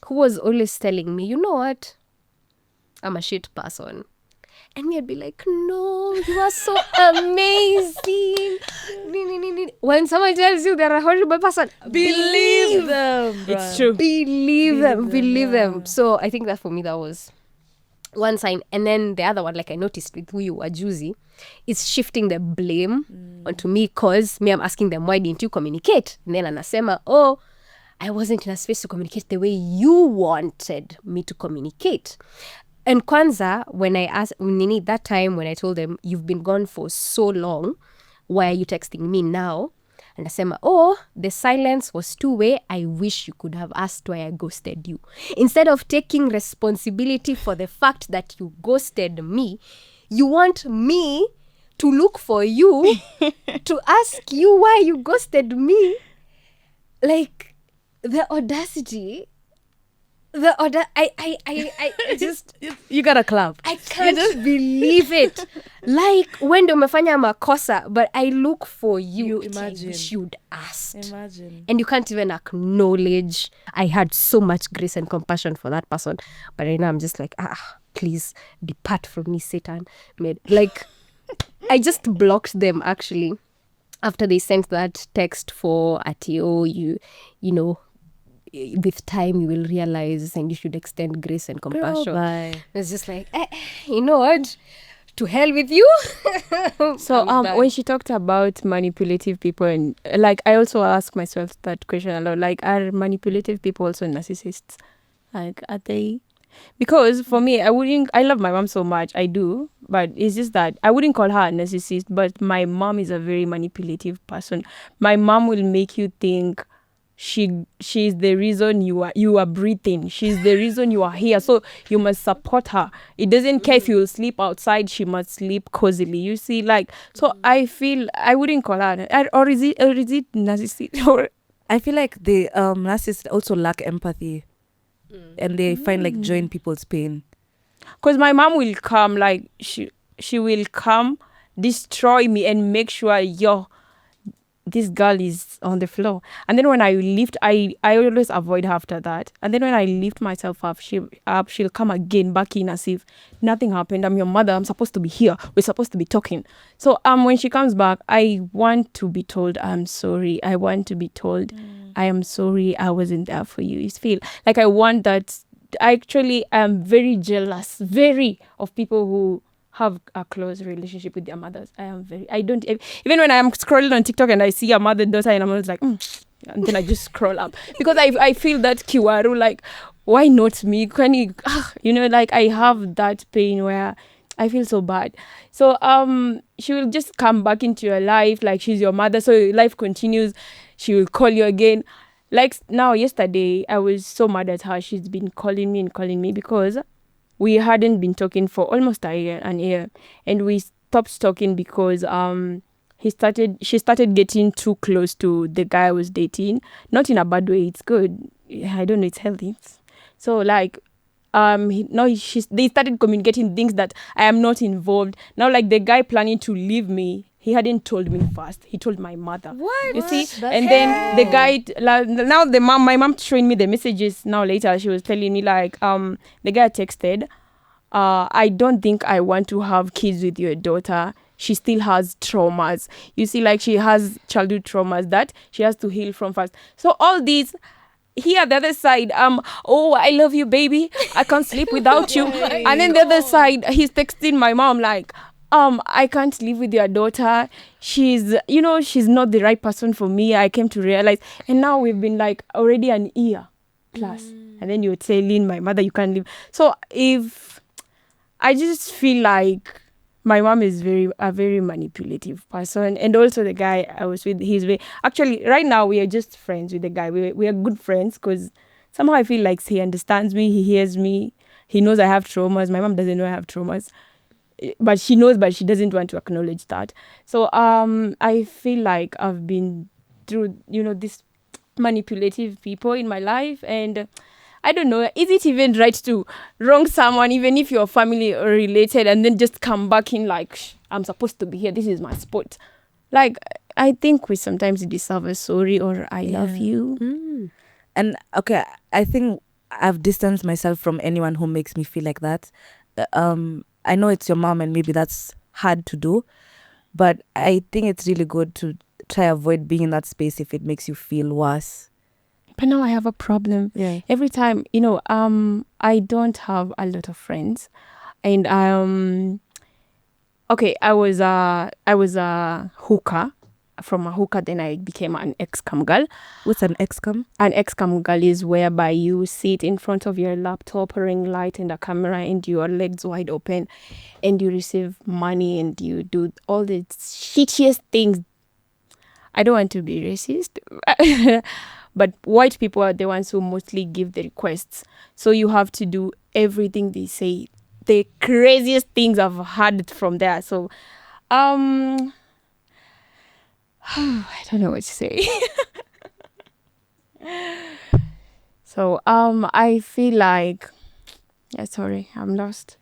who was always telling me, you know what? I'm a shit person. And me, I'd be like, no, you are so amazing. When someone tells you they're a horrible person, believe them. It's true. Believe them. So I think that for me, that was one sign. And then the other one, like I noticed with who you were juicy, is shifting the blame onto me because me, I'm asking them, why didn't you communicate? And then anasema, I wasn't in a space to communicate the way you wanted me to communicate. And kwanza, when I asked Nini that time, when I told them, you've been gone for so long, why are you texting me now? And I said, the silence was two-way. I wish you could have asked why I ghosted you. Instead of taking responsibility for the fact that you ghosted me, you want me to look for you, to ask you why you ghosted me. Like, the audacity... I just... You gotta clap. I can't believe it. Like, when umefanya makosa, but I look for you. Imagine. I wish you'd asked. Imagine. And you can't even acknowledge. I had so much grace and compassion for that person. But right now I'm just like, please depart from me, Satan. Like, I just blocked them, actually. After they sent that text for Atio, you know, with time you will realize and you should extend grace and compassion. Bye. It's just like, you know what? To hell with you. So when she talked about manipulative people, and like I also ask myself that question a lot, like, are manipulative people also narcissists? Like, are they? Because for me, I love my mom so much, I do, but it's just that I wouldn't call her a narcissist, but my mom is a very manipulative person. My mom will make you think she's the reason you are breathing. She's the reason you are here. So you must support her. It doesn't care if you sleep outside. She must sleep cozily. You see, like, so I feel I wouldn't call her, or is it narcissist? Or I feel like the narcissists also lack empathy. and they find like joy in people's pain. Because my mom will come, like she will come, destroy me, and make sure this girl is on the floor. And then when I lift, I always avoid her after that. And then when I lift myself up, she'll come again back in as if nothing happened. I'm your mother. I'm supposed to be here. We're supposed to be talking. So when she comes back, I want to be told I'm sorry. I want to be told I am sorry. I wasn't there for you. You feel like I want that. I actually am very jealous, of people who have a close relationship with their mothers. I don't, even when I'm scrolling on TikTok and I see a mother and daughter and I'm always like, and then I just scroll up because I feel that kiwaru, like, why not me? Can you, like I have that pain where I feel so bad. So she will just come back into your life like she's your mother. So your life continues. She will call you again. Like now, yesterday, I was so mad at her. She's been calling me because we hadn't been talking for almost an year. And we stopped talking because she started getting too close to the guy I was dating. Not in a bad way. It's good. I don't know. It's healthy. So like, they started communicating things that I am not involved. Now, like the guy planning to leave me, he hadn't told me first. He told my mother. What? You see? That's And then the guy, now my mom showing me the messages now later. She was telling me like, the guy texted, I don't think I want to have kids with your daughter. She still has traumas. You see, like she has childhood traumas that she has to heal from first. So all these, here the other side, oh, I love you, baby. I can't sleep without you. And then the other side, he's texting my mom like, I can't live with your daughter. She's not the right person for me. I came to realize. And now we've been like already an year plus. And then you're telling my mother you can't live. So I just feel like my mom is a very manipulative person. And also the guy I was with, actually right now we are just friends with the guy. We are good friends because somehow I feel like he understands me. He hears me. He knows I have traumas. My mom doesn't know I have traumas. But she knows, but she doesn't want to acknowledge that. So I feel like I've been through, this manipulative people in my life. And I don't know, is it even right to wrong someone, even if you're family or related, and then just come back in like, I'm supposed to be here. This is my spot. Like, I think we sometimes deserve a sorry or I love you. And okay, I think I've distanced myself from anyone who makes me feel like that. I know it's your mom and maybe that's hard to do, but I think it's really good to try avoid being in that space if it makes you feel worse. But now I have a problem. Yeah. Every time, I don't have a lot of friends. And I was a hooker. From a hooker, then I became an ex-cam girl. What's an ex-cam? An ex-cam girl is whereby you sit in front of your laptop, ring light and a camera, and your legs wide open, and you receive money, and you do all the shittiest things. I don't want to be racist, but white people are the ones who mostly give the requests. So you have to do everything they say. The craziest things I've heard from there. So, I don't know what to say. So, I feel like, sorry, I'm lost.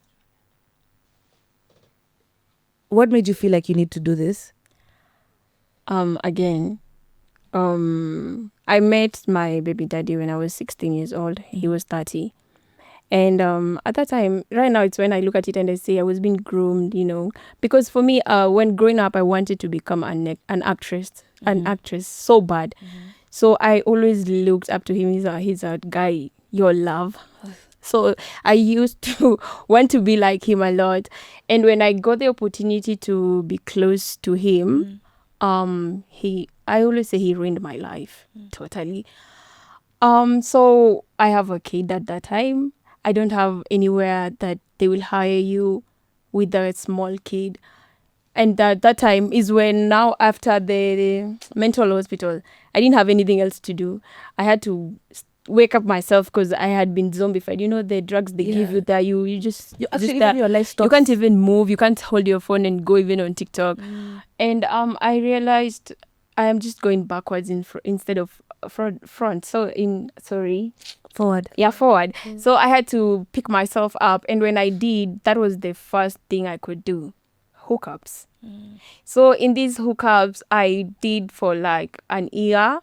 What made you feel like you need to do this? Again, I met my baby daddy when I was 16 years old. He was 30. And at that time, right now, it's when I look at it and I say I was being groomed, because for me, when growing up, I wanted to become an actress, so bad. So I always looked up to him. He's a guy your love. So I used to want to be like him a lot. And when I got the opportunity to be close to him, I always say he ruined my life totally. So I have a kid at that time. I don't have anywhere that they will hire you with a small kid. And that time is when now after the mental hospital, I didn't have anything else to do. I had to wake up myself because I had been zombified. The drugs they give you there, you actually there. your life stops. You can't even move. You can't hold your phone and go even on TikTok. And I realized I am just going backwards instead of front. So Forward. yeah, forward. So I had to pick myself up, and when I did, that was the first thing I could do. Hookups. So in these hookups, I did for like an year,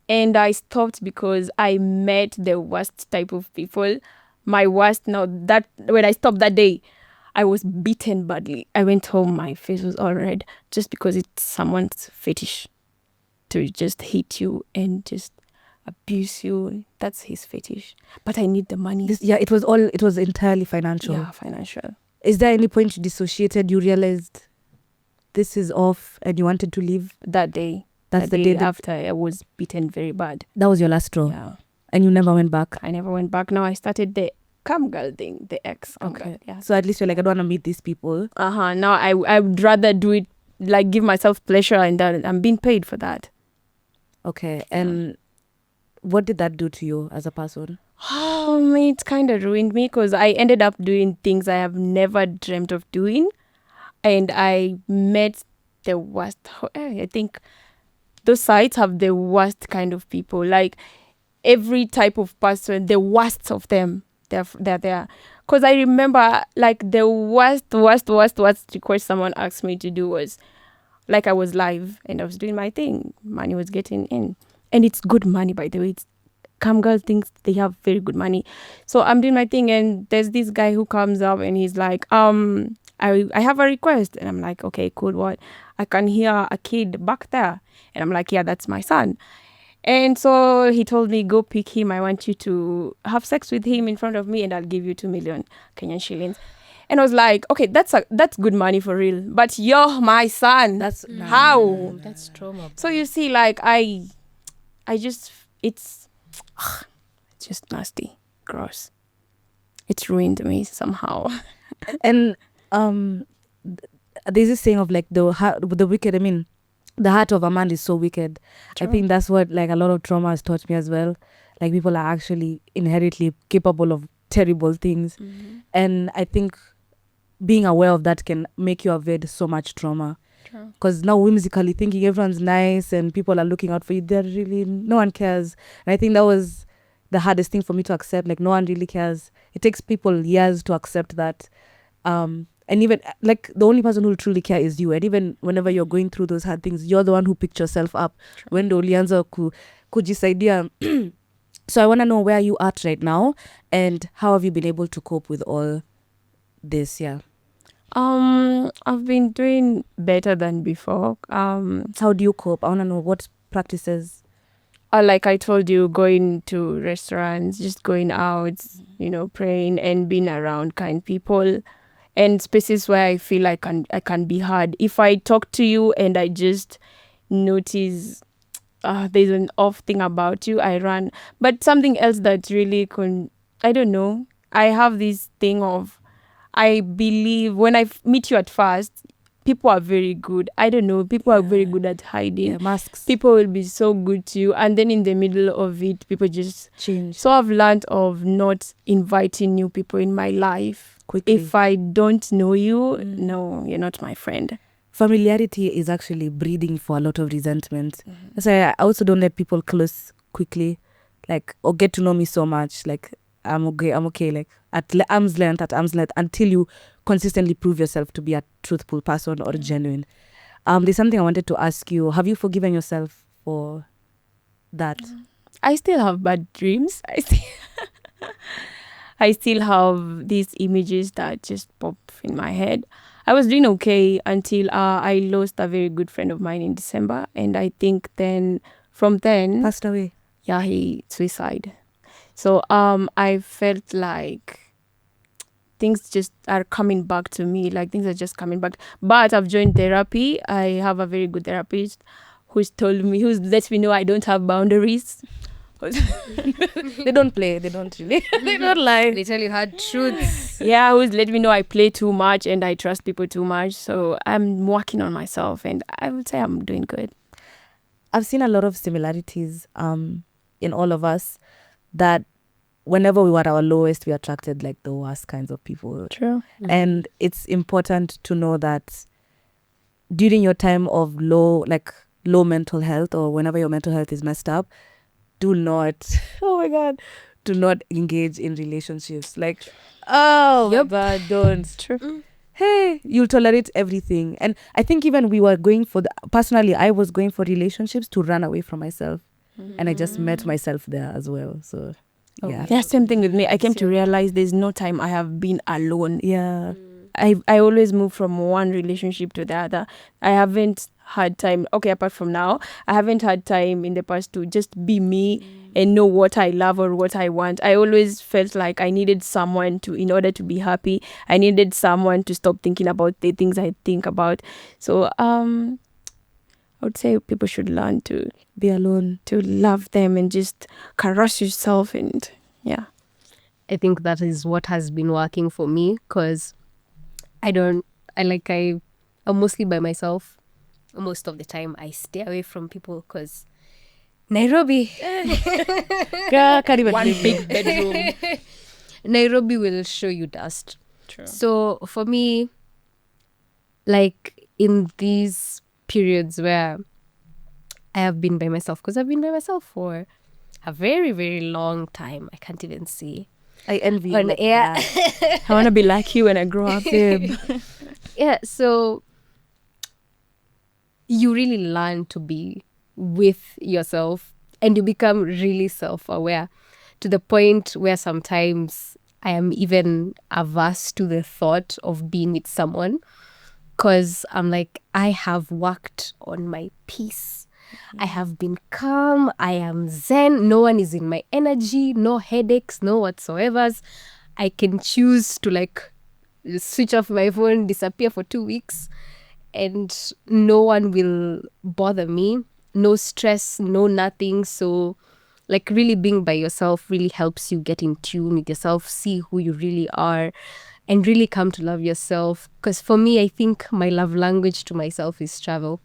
and I stopped because I met the worst type of people. My worst. Now that when I stopped that day, I was beaten badly. I went home, my face was all red, just because it's someone's fetish to just hit you and just abuse you. That's his fetish. But I need the money. It was entirely financial. Yeah, financial. Is there any point you dissociated, you realized this is off and you wanted to leave? That day. That's the the day day after I was beaten very bad. that was your last straw. Yeah. And you never went back. I never went back. Now I started the cam girl thing, the ex cam girl. Yeah. So at least you're like, I don't want to meet these people. Now I would rather do it, like give myself pleasure, and that I'm being paid for that. Okay. And what did that do to you as a person? It kind of ruined me because I ended up doing things I have never dreamt of doing, and I met the worst. I think those sites have the worst kind of people. Like every type of person, the worst of them, they're there. Because I remember, like, the worst request someone asked me to do was, like, I was live and I was doing my thing. Money was getting in. And it's good money, by the way. It's cam girl thinks they have very good money. So I'm doing my thing, and there's this guy who comes up and he's like, I have a request. And I'm like, okay, cool, what? I can hear a kid back there. And I'm like, yeah, that's my son. And so he told me, go pick him. I want you to have sex with him in front of me, and I'll give you 2 million Kenyan shillings. And I was like, okay, that's good money for real. But you're my son. That's how? That's trauma. So you see, like, I just, it's just nasty, gross. It's ruined me somehow. And there's this saying of like the wicked. I mean, the heart of a man is so wicked. True. I think that's what like a lot of trauma has taught me as well. Like people are actually inherently capable of terrible things, and I think being aware of that can make you avoid so much trauma. Because now whimsically thinking everyone's nice and people are looking out for you, they're really, no one cares. And I think that was the hardest thing for me to accept. Like no one really cares. It takes people years to accept that. And even like the only person who will truly care is you. And even whenever you're going through those hard things, you're the one who picks yourself up. When ndo ulianza kujisaidia. So I want to know where you at right now and how have you been able to cope with all this? Yeah. I've been doing better than before. How do you cope? I want to know what practices. Like I told you, going to restaurants, just going out, praying and being around kind people, and spaces where I feel I can be heard. If I talk to you and I just notice there's an off thing about you, I run. But something else that really I don't know. I have this thing of, I believe when I meet you at first, people are very good. I don't know. People are very good at hiding. Yeah, masks. People will be so good to you. And then in the middle of it, people just change. So I've learned of not inviting new people in my life. Quickly. If I don't know you, no, you're not my friend. Familiarity is actually breeding for a lot of resentment. So I also don't let people close quickly, like, or get to know me so much. Like, I'm okay, like, at arm's length, until you consistently prove yourself to be a truthful person or genuine. There's something I wanted to ask you. Have you forgiven yourself for that? I still have bad dreams. I still have these images that just pop in my head. I was doing okay until I lost a very good friend of mine in December. And I think from then... Passed away? Yeah, he suicide. So I felt like things just are coming back to me. Like things are just coming back. But I've joined therapy. I have a very good therapist who's let me know I don't have boundaries. They don't play. They don't really. They don't lie. They tell you hard truths. Yeah, who's let me know I play too much and I trust people too much. So I'm working on myself, and I would say I'm doing good. I've seen a lot of similarities in all of us, that whenever we were at our lowest, we attracted like the worst kinds of people. True. And it's important to know that during your time of low, like low mental health or whenever your mental health is messed up, do not, oh my God, do not engage in relationships. Like, oh my God, don't. True. Hey, you'll tolerate everything. And I think even we were going for personally, I was going for relationships to run away from myself. And I just met myself there as well. So, yeah. Yeah, same thing with me. I came to realize there's no time I have been alone. Yeah. I always move from one relationship to the other. I haven't had time, okay, apart from now, I haven't had time in the past to just be me and know what I love or what I want. I always felt like I needed someone in order to be happy. I needed someone to stop thinking about the things I think about. So, I would say people should learn to Be alone. to love them and just caress yourself and yeah. I think that is what has been working for me, because I'm mostly by myself. Most of the time I stay away from people because Nairobi. Can't even One live big bedroom. Nairobi will show you dust. True. So for me, like in these periods where I have been by myself, because I've been by myself for a very, very long time. I can't even see. I envy On you. air. I want to be like you when I grow up, babe. Yeah, so you really learn to be with yourself and you become really self-aware to the point where sometimes I am even averse to the thought of being with someone, because I'm like, I have worked on my peace. I have been calm. I am zen. No one is in my energy. No headaches, no whatsoevers. I can choose to like switch off my phone, disappear for 2 weeks, and no one will bother me. No stress, no nothing. So like really being by yourself really helps you get in tune with yourself, see who you really are, and really come to love yourself. Because for me, I think my love language to myself is travel.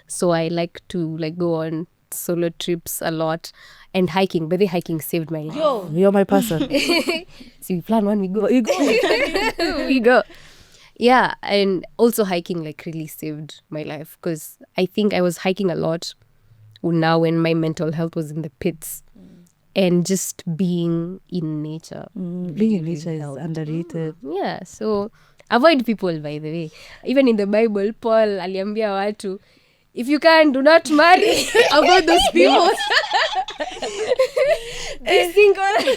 So I like to like go on solo trips a lot, and hiking. But the hiking saved my life. You're my person. So we plan one, we go. You go. We go. Yeah, and also hiking like really saved my life, because I think I was hiking a lot now when my mental health was in the pits, and just being in nature. Being in nature is underrated. Yeah, so avoid people, by the way. Even in the Bible, Paul aliambia watu, if you can, do not marry. Avoid those people. Be single.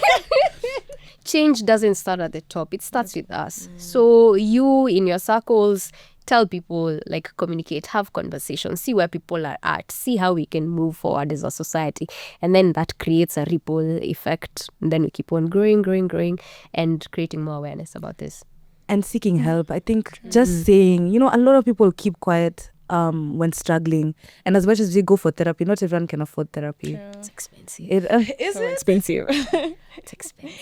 Change doesn't start at the top. It starts with us. So you in your circles, tell people, like communicate, have conversations, see where people are at, see how we can move forward as a society. And then that creates a ripple effect. And then we keep on growing, and creating more awareness about this. And seeking help. I think just saying, a lot of people keep quiet when struggling. And as much as we go for therapy, not everyone can afford therapy. It's expensive. Is it? Expensive. It's expensive.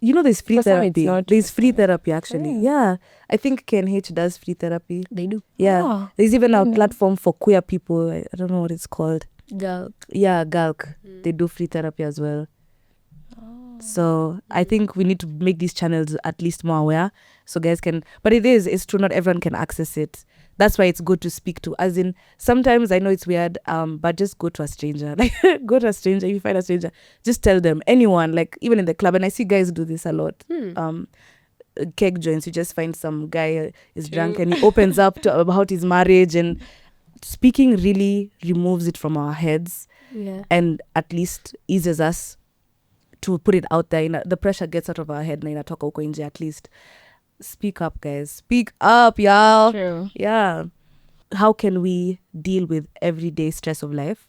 There's free For some, it's therapy. not. There's free therapy, actually. Yeah. I think KNH does free therapy. They do. Yeah. Oh. There's even a platform for queer people. I don't know what it's called. Girl. Yeah, GALC. They do free therapy as well. So I think we need to make these channels at least more aware so guys can, but it's true, not everyone can access it. That's why it's good to speak to, as in sometimes I know it's weird, but just go to a stranger. Like go to a stranger. If you find a stranger, just tell them, anyone, like even in the club, and I see guys do this a lot. Keg joints, you just find some guy is drunk and he opens up about his marriage, and speaking really removes it from our heads. Yeah. And at least eases us to put it out there. The pressure gets out of our head. Na inatoka huko nje, at least speak up, guys. Speak up, y'all. True. Yeah. How can we deal with everyday stress of life?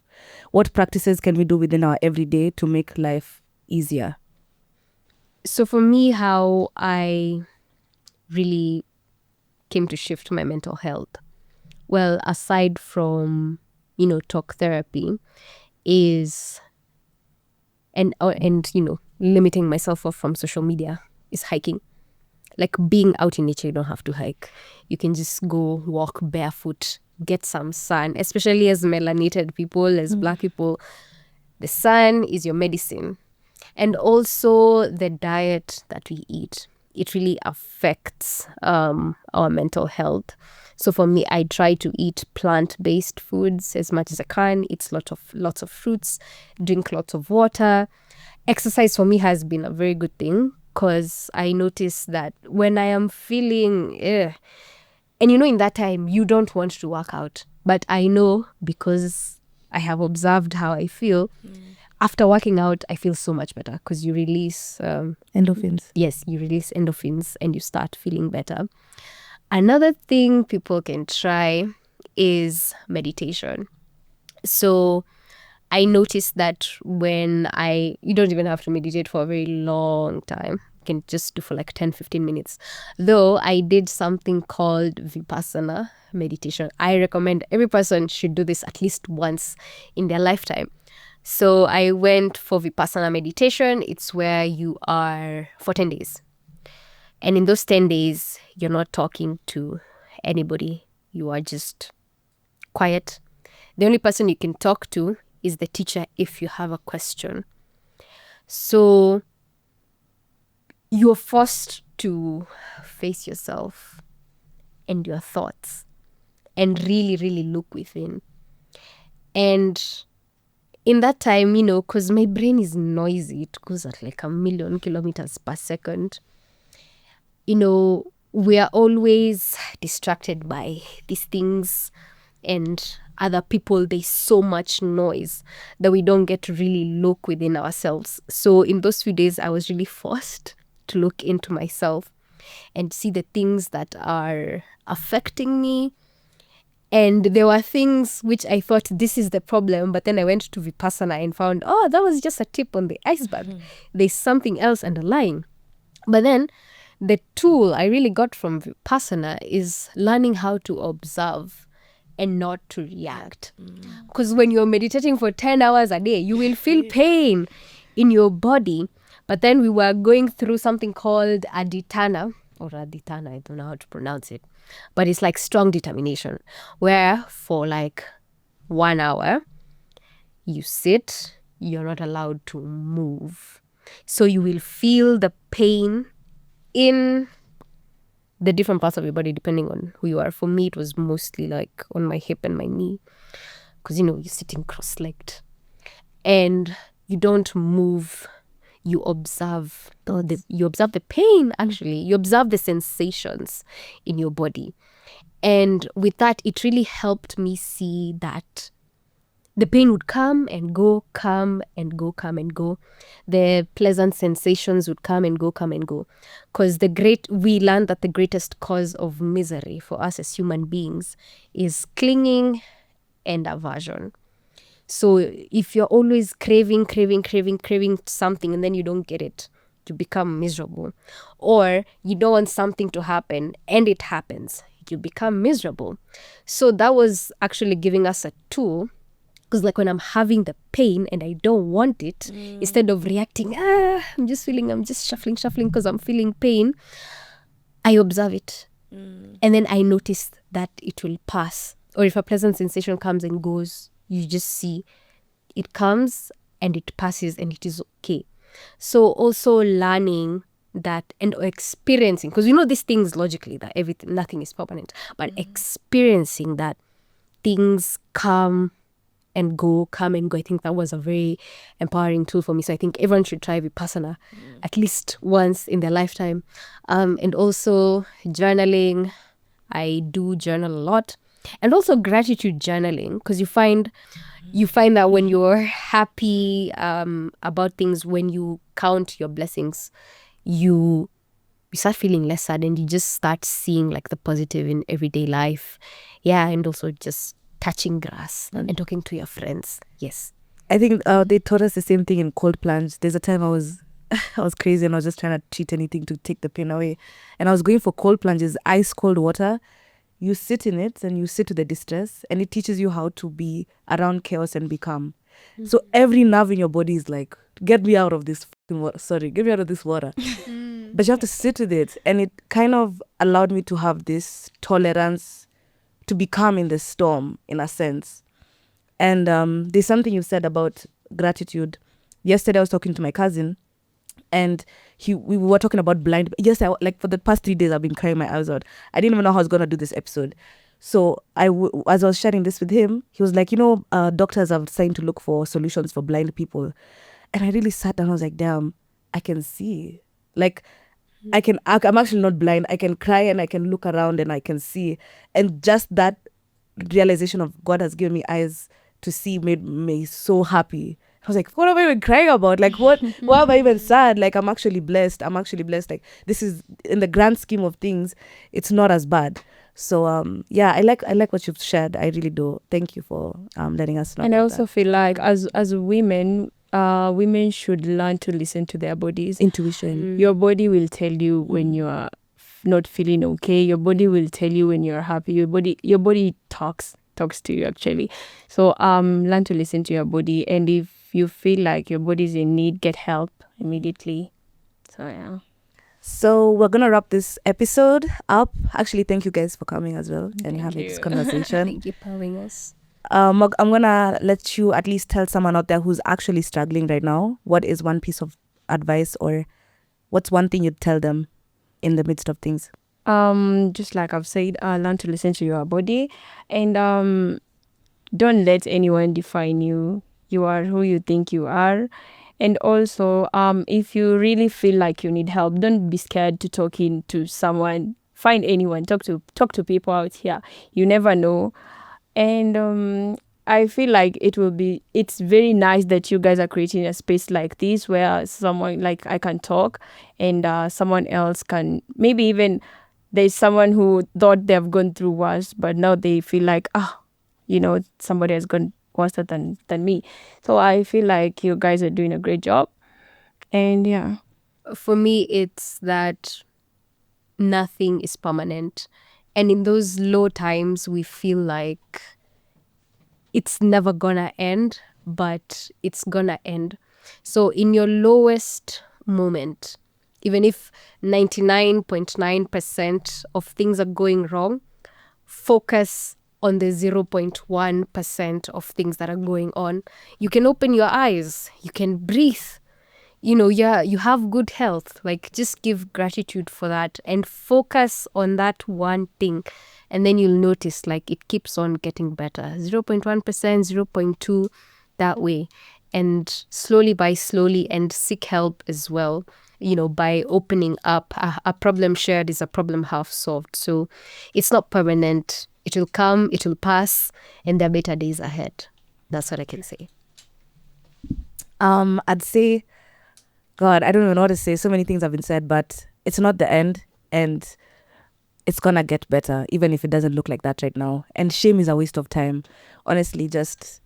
What practices can we do within our everyday to make life easier? So for me, how I really came to shift my mental health, well, aside from, talk therapy, is and limiting myself off from social media, is hiking. Like being out in nature, you don't have to hike. You can just go walk barefoot, get some sun, especially as melanated people, as Black people. The sun is your medicine. And also the diet that we eat. it really affects our mental health. So for me, I try to eat plant-based foods as much as I can. Eat lots of fruits, drink lots of water. Exercise for me has been a very good thing because I notice that when I am feeling, and in that time you don't want to work out, but I know because I have observed how I feel. After working out, I feel so much better because you release Endorphins. yes, you release endorphins and you start feeling better. Another thing people can try is meditation. So I noticed that you don't even have to meditate for a very long time. You can just do for like 10-15 minutes. Though I did something called Vipassana meditation. I recommend every person should do this at least once in their lifetime. So I went for Vipassana meditation. It's where you are for 10 days. And in those 10 days, you're not talking to anybody. You are just quiet. The only person you can talk to is the teacher if you have a question. So you're forced to face yourself and your thoughts and really, really look within. And in that time, because my brain is noisy, it goes at like 1,000,000 kilometers per second. We are always distracted by these things and other people. There's so much noise that we don't get to really look within ourselves. So in those few days, I was really forced to look into myself and see the things that are affecting me. And there were things which I thought this is the problem, but then I went to Vipassana and found, that was just a tip on the iceberg. There's something else underlying. But then the tool I really got from Vipassana is learning how to observe and not to react. Because when you're meditating for 10 hours a day, you will feel pain in your body. But then we were going through something called aditana, I don't know how to pronounce it. But it's like strong determination, where for like 1 hour, you sit, you're not allowed to move. So you will feel the pain in the different parts of your body depending on who you are. For me, it was mostly like on my hip and my knee because, you're sitting cross-legged and you don't move. You observe the pain, actually. You observe the sensations in your body. And with that, it really helped me see that the pain would come and go, come and go, come and go. The pleasant sensations would come and go, come and go. Because we learned that the greatest cause of misery for us as human beings is clinging and aversion. So if you're always craving something and then you don't get it, you become miserable. Or you don't want something to happen and it happens, you become miserable. So that was actually giving us a tool. Because like when I'm having the pain and I don't want it, instead of reacting, I'm just shuffling because I'm feeling pain, I observe it. And then I notice that it will pass. Or if a pleasant sensation comes and goes, you just see it comes and it passes and it is okay. So also learning that and experiencing, because these things logically that nothing is permanent, but experiencing that things come and go. I think that was a very empowering tool for me. So I think everyone should try Vipassana at least once in their lifetime. And also journaling. I do journal a lot. And also gratitude journaling, because you find that when you're happy about things, when you count your blessings, you start feeling less sad and you just start seeing like the positive in everyday life. Yeah, and also just touching grass and talking to your friends. Yes. I think they taught us the same thing in cold plunge. There's a time I was crazy and I was just trying to cheat anything to take the pain away. And I was going for cold plunges, ice cold water. You sit in it and you sit with the distress and it teaches you how to be around chaos and be calm. So every nerve in your body is like, get me out of this water. Get me out of this water. But you have to sit with it. And it kind of allowed me to have this tolerance to be calm in the storm, in a sense. And there's something you said about gratitude. Yesterday I was talking to my cousin and we were talking about blind. Yes, like for the past 3 days I've been crying my eyes out. I didn't even know how I was gonna do this episode. So as I was sharing this with him, he was like, doctors are starting to look for solutions for blind people. And I really sat down. I was like, damn, I can see. Like, I'm actually not blind. I can cry and I can look around and I can see. And just that realization of God has given me eyes to see made me so happy. I was like, what am I even crying about? Like, why am I even sad? Like, I'm actually blessed. Like, this is, in the grand scheme of things, it's not as bad. So, yeah, I like what you've shared. I really do. Thank you for letting us know. And I about also that. feel like as women, women should learn to listen to their bodies. Intuition. Your body will tell you when you are not feeling okay. Your body will tell you when you're happy. Your body talks to you actually. So learn to listen to your body, and if you feel like your body's in need, get help immediately. So yeah. So we're gonna wrap this episode up. Actually, thank you guys for coming as well and Thank having this you. conversation. Thank you for having us. I'm gonna let you at least tell someone out there who's actually struggling right now. What is one piece of advice, or what's one thing you'd tell them in the midst of things? Just like I've said, learn to listen to your body, and don't let anyone define you. You are who you think you are. And also, if you really feel like you need help, don't be scared to talking to someone. Find anyone. Talk to people out here. You never know. And I feel like it's very nice that you guys are creating a space like this where someone, like, I can talk, and someone else can, maybe even there's someone who thought they've gone through worse, but now they feel like, somebody has gone worse than me. So I feel like you guys are doing a great job. And yeah. For me, it's that nothing is permanent. And in those low times, we feel like it's never gonna end, but it's gonna end. So in your lowest moment, even if 99.9% of things are going wrong, focus on the 0.1% of things that are going on. You can open your eyes, you can breathe, you have good health. Like, just give gratitude for that and focus on that one thing, and then you'll notice, like, it keeps on getting better. 0.1%, 0.2, that way. And slowly, and seek help as well, by opening up. A problem shared is a problem half solved. So it's not permanent. It will come, it will pass, and there are better days ahead. That's what I can say. I'd say, God, I don't even know what to say. So many things have been said, but it's not the end, and it's gonna get better, even if it doesn't look like that right now. And shame is a waste of time. Honestly, just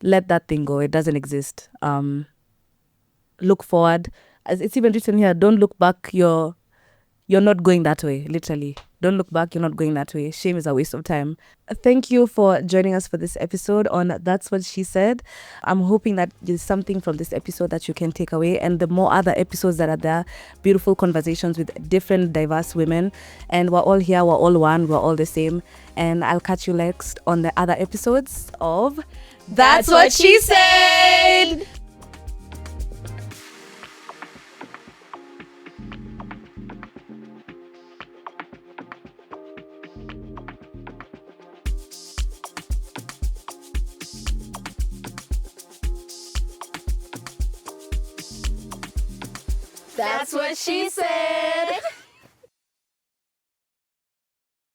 let that thing go. It doesn't exist. Look forward. As it's even written here, don't look back. You're not going that way. Literally, don't look back. You're not going that way. Shame is a waste of time. Thank you for joining us for this episode on That's What She Said. I'm hoping that there's something from this episode that you can take away, and the more other episodes that are there, beautiful conversations with different diverse women. And we're all here, we're all one, we're all the same. And I'll catch you next on the other episodes of That's What She Said. That's what she said.